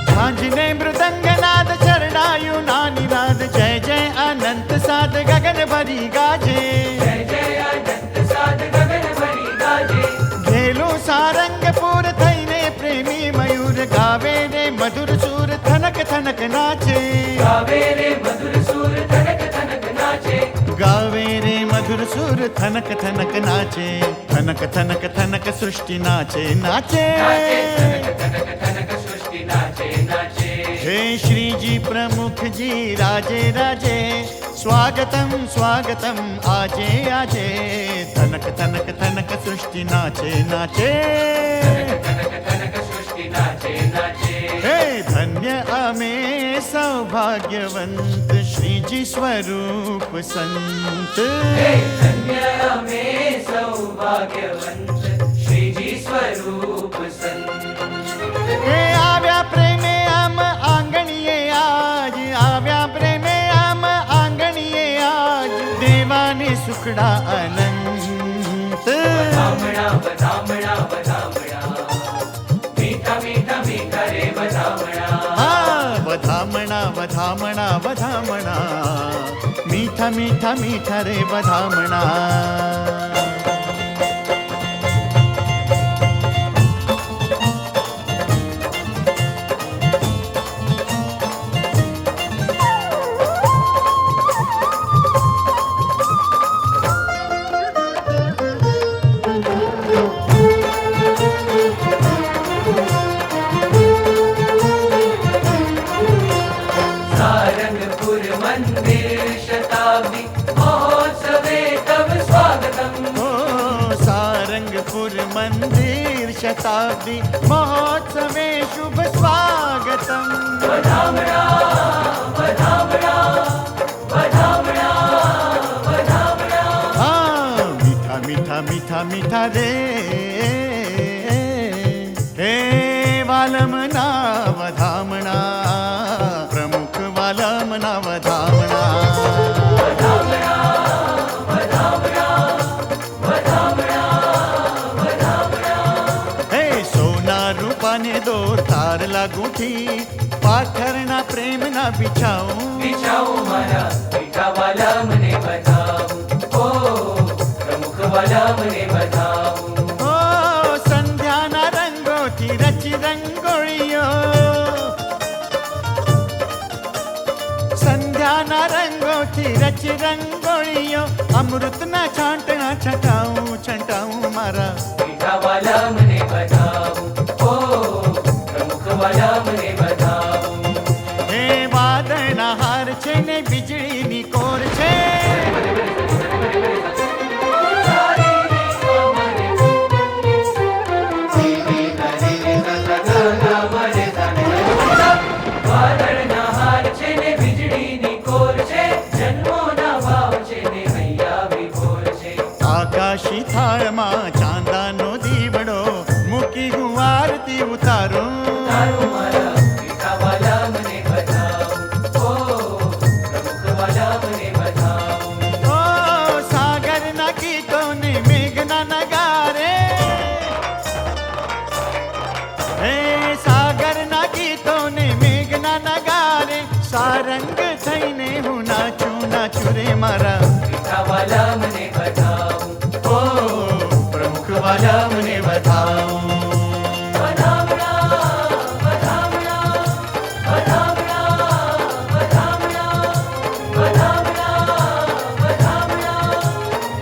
झांझने मृदंग नाद चरणायु नानी नाद. जय जय अनंत साध गगन भरी गाजे, जय जय अनंत साध गगन भरी गाजे. घेलो सारंगपुर थईने प्रेमी मयूर गावे रे मधुर सूर थनक थनक नाचे. गावे रे मधुर सूर थनक थनक नाचे. गावे रे मधुर सूर थनक थनक नाचे. थनक थनक थनक सृष्टि नाचे नाचे. थनक थनक थनक सृष्टि नाचे नाचे. हे श्री जी प्रमुख जी राजे राजे स्वागतम स्वागतम आजे आजे. थनक थनक थनक सृष्टि नाचे नाचे. थनक थनक सृष्टि नाचे नाचे. हे धन्य अमे सौभाग्यवंत श्री जी स्वरूप संत. हे धन्य अमे सौभाग्यवंत श्री जी स्वरूप संत. हे आव्या प्रेमे आम आंगणीये आज, आव्या प्रेमे आम आंगणीये आज. देवाने सुखडा अनंत. वधामणा वधामणा वधामणा मीठा मीठा मीठा रे वधामणा. हाँ वधामणा वधामणा वधामणा मीठा मीठा मीठा रे वधामणा. मंदिर शताब्दी महोत्सवे शुभ स्वागतम वधामणा वधामणा वधामणा वधामणा। हाँ मीठा मीठा मीठा मीठा रे हे वालमना वधामणा प्रमुख वालमना वधामणा वधामणा वधामणा वधामणा वधामणा। हे सोना रूपाने दोर तार लागूठी पाखरना प्रेमना बिछाऊं बिछाऊं मारा मीठा वाला मने बताऊं ओ प्रमुख वाला मने बताऊं। ओ संध्याना रंगोठी रची रंगोळियो संध्याना रंगोठी रची रंगोळियो अमृतना छांटना छटाऊं छटाऊं मारा मीठा वाला मने बताऊं ओ प्रमुख वाला मने बताऊं। हे वादळना हार छे ने વીજળીની કોર છે વાદળના હાર છે ને વીજળીની કોર છે જન્મોના ભાવ છે ને હૈયા વિભોર છે। આકાશી થાળમાં ચાંદાનો દીવડો મૂકી હું આરતી ઉતારું તારું મારા મીઠા વાલા મને બતાવું ઓ પ્રમુખ વાલા મને બતાવું। ઓ સાગરના ગીતોને મેઘના નગારે હે સાગરના ગીતોને મેઘના નગારે સારંગ થઈને હું નાચું નાચું રે મારા મીઠા વાલા મને બતાવું ઓ પ્રમુખ વાલા મને બતાવું વધામણા વધામણા વધામણા વધામણા વધામણા વધામણા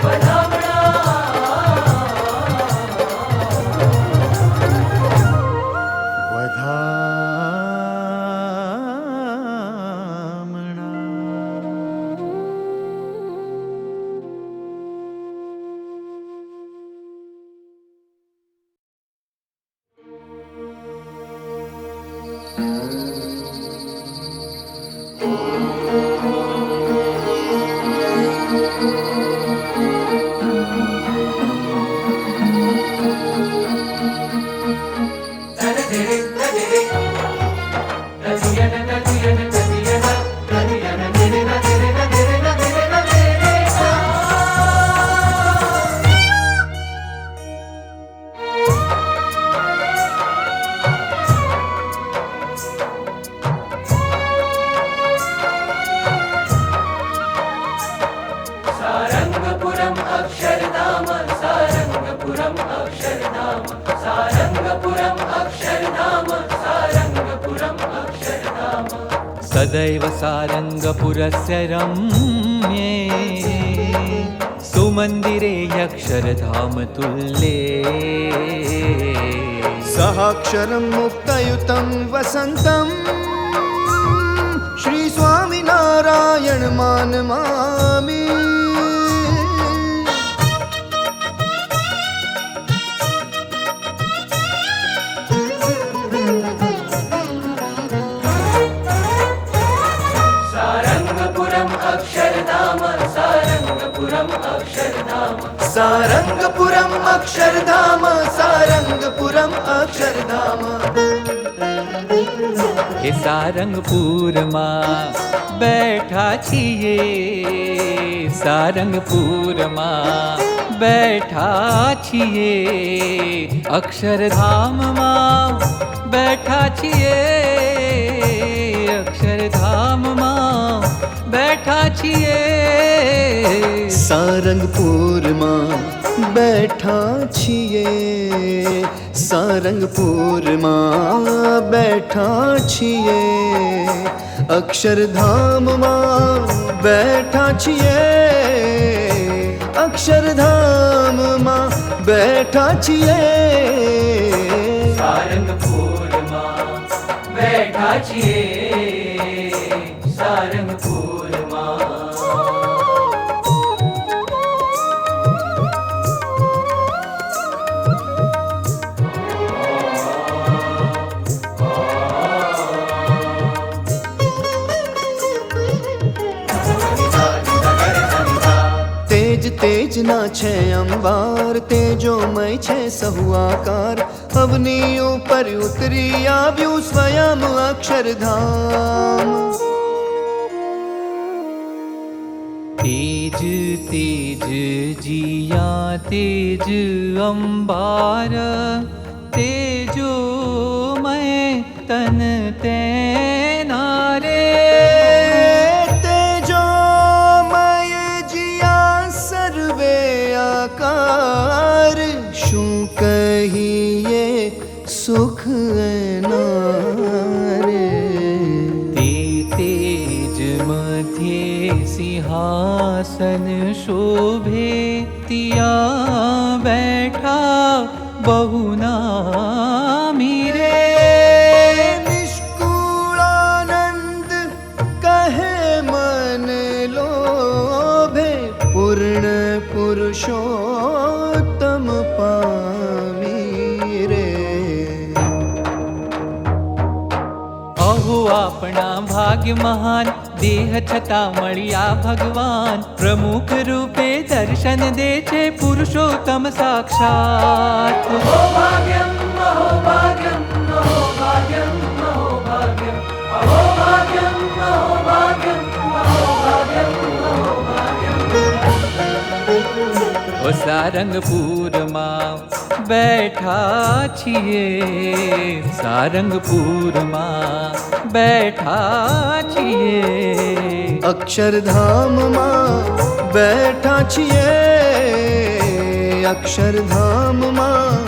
વધામણા। सारंगपुरम अक्षरधाम सारंगपुरम अक्षरधाम सारंगपुरम अक्षरधाम सारंगपुरम अक्षरधाम। सदैव सारङ्गपुरस्य रम्ये सुमन्दिरे अक्षरधाम तुल्ये सहाक्षरं मुक्तयुतं वसन्तं श्री स्वामिनारायण मानमामि। सारंगपुरम अक्षरधाम सारंगपुरम अक्षरधाम सारंगपुरम अक्षरधाम सारंगपुरम अक्षरधाम। हे सारंगपुરમાં બેઠા છીએ સારંગપુરમાં બેઠા છીએ અક્ષરધામમાં બેઠા છીએ અક્ષરધામમાં બેઠા છીએ સારંગપુરમાં બેઠા છીએ સારંગપુરમાં બેઠા છીએ અક્ષરધામમાં બેઠા છીએ અક્ષરધામમાં બેઠા છીએ સારંગપુરમાં બેઠા છીએ સારંગપુરમાં। ખેંચના છે અંબાર તેજોમય છે સહુઆકાર અવની ઉપર ઉતરી આવ્યું સ્વયં અક્ષરધામ तेज तेज जिया तेज अंबार तेजो मैं तन तेनारे તેજોમય જીયા સર્વે આકાર શું કહીએ સુખ એનારે तेज मध्य सिंहासन शोभे तिया बैठा बहुना मीरे નિષ્કુળાનંદ કહે મન લોભે પૂર્ણ પુરુષોત્તમ પામી રે अहो આપણા ભાગ્ય મહાન દેહ છતાં મળ્યા ભગવાન પ્રમુખ રૂપે દર્શન દે છે પુરુષોત્તમ સાક્ષાત અહોભાગ્યમ અહોભાગ્યમ અહોભાગ્યમ અહોભાગ્યમ અહોભાગ્યમ અહોભાગ્યમ અહોભાગ્યમ અહોભાગ્યમ ઓ સારંગપુરમાં બેઠા છીએ સારંગપુરમાં બેઠા છીએ અક્ષરધામમાં બેઠા છીએ અક્ષરધામમાં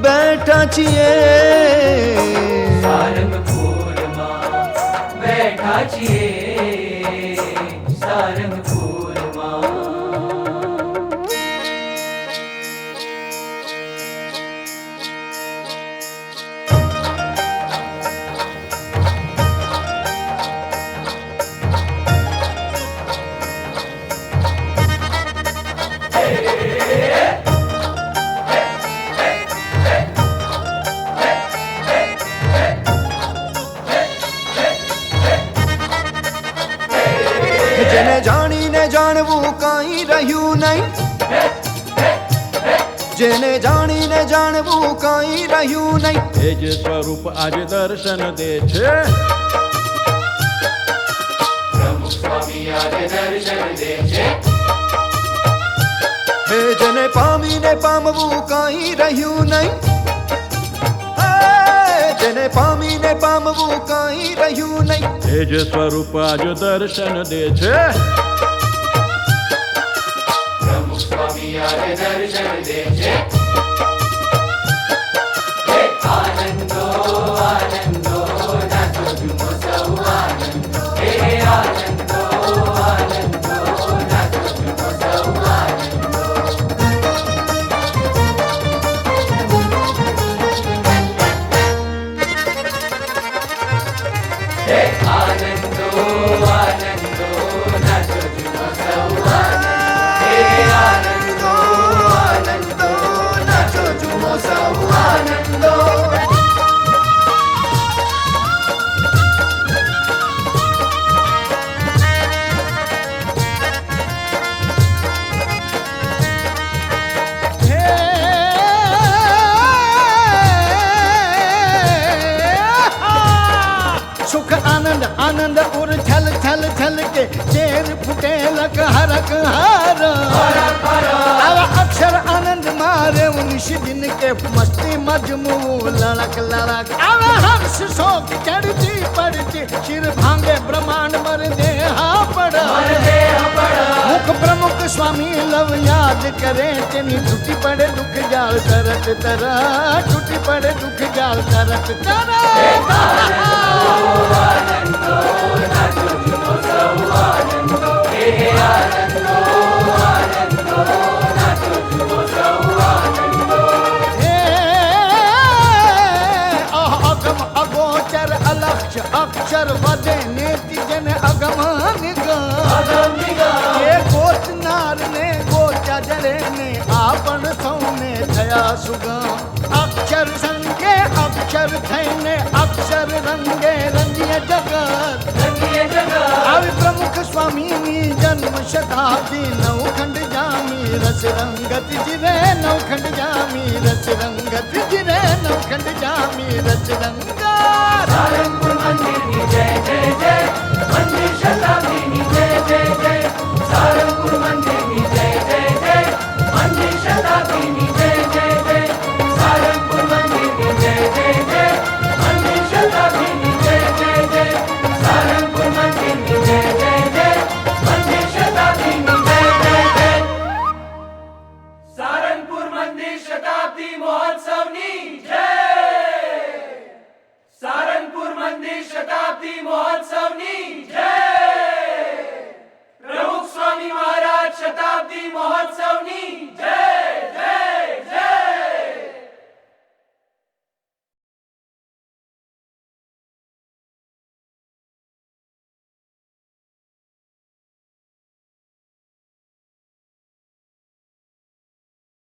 બેઠા છીએ સારંગપુરમાં બેઠા છીએ સારંગપુરમાં જેને જાણીને જાણવું કાંઈ રહ્યું નહીં જેને જાણીને જાણવું કાંઈ રહ્યું નહીં એ જ સ્વરૂપ આજે દર્શન દે છે પ્રમુખ સ્વામી આજે દર્શન દે છે હે જેને પામીને પામવું કાંઈ રહ્યું નહીં જેને પામીને પામવું કાંઈ રહ્યું નહીં એ જ સ્વરૂપ આજે દર્શન દે છે પ્રમુખ સ્વામી આજે દર્શન દે છે હે આનંદો આનંદો નાચો ઝૂમો સૌ આનંદો હે આનંદો આનંદો નાચો ઝૂમો સૌ આનંદો હે આનંદો આનંદો નાચો ઝૂમો સૌ આનંદ હે આનંદો આનંદો નાચો ઝૂમો સૌ આનંદો सुख आनंद आनंद और छल छल छल के चेर फुटे लक हरक हर अब अक्षर आनंद मारे उनिश दिन के मस्ती मजमू लड़क लड़क अब हर्ष शोक चढ़ती पड़ती सिर भांगे ब्रह्मांड मर देहा पड़ा मुख प्रमुख स्वामी लव याद करे तेनी टूटी पड़े दुख जाल तरत तरह टूटी पड़े दुख जाल तरत तरह आनंदो नाचो झूमो सौ आनंदो हे आनंदो आनंदो नाचो झूमो सौ आनंदो अगम अगोचर अलक्ष्य अक्षर वदे नेति जन अगम निगम ये गोच नार ने गोचा जरे ने आपण सौने थया सुगम अक्षर संगे अक्षर थैने अक्षर रंगे रंगिय जगत આવી પ્રમુખ સ્વામીની જન્મ શતાબ્દી નવખંડ જામી रस रंगत जिरे नौखंड जामी रस रंगत जिरे नौखंड जामी रस रंगा सारंगपुर मंदिर की जय जय जय मंदिर शताब्दी की जय जय जय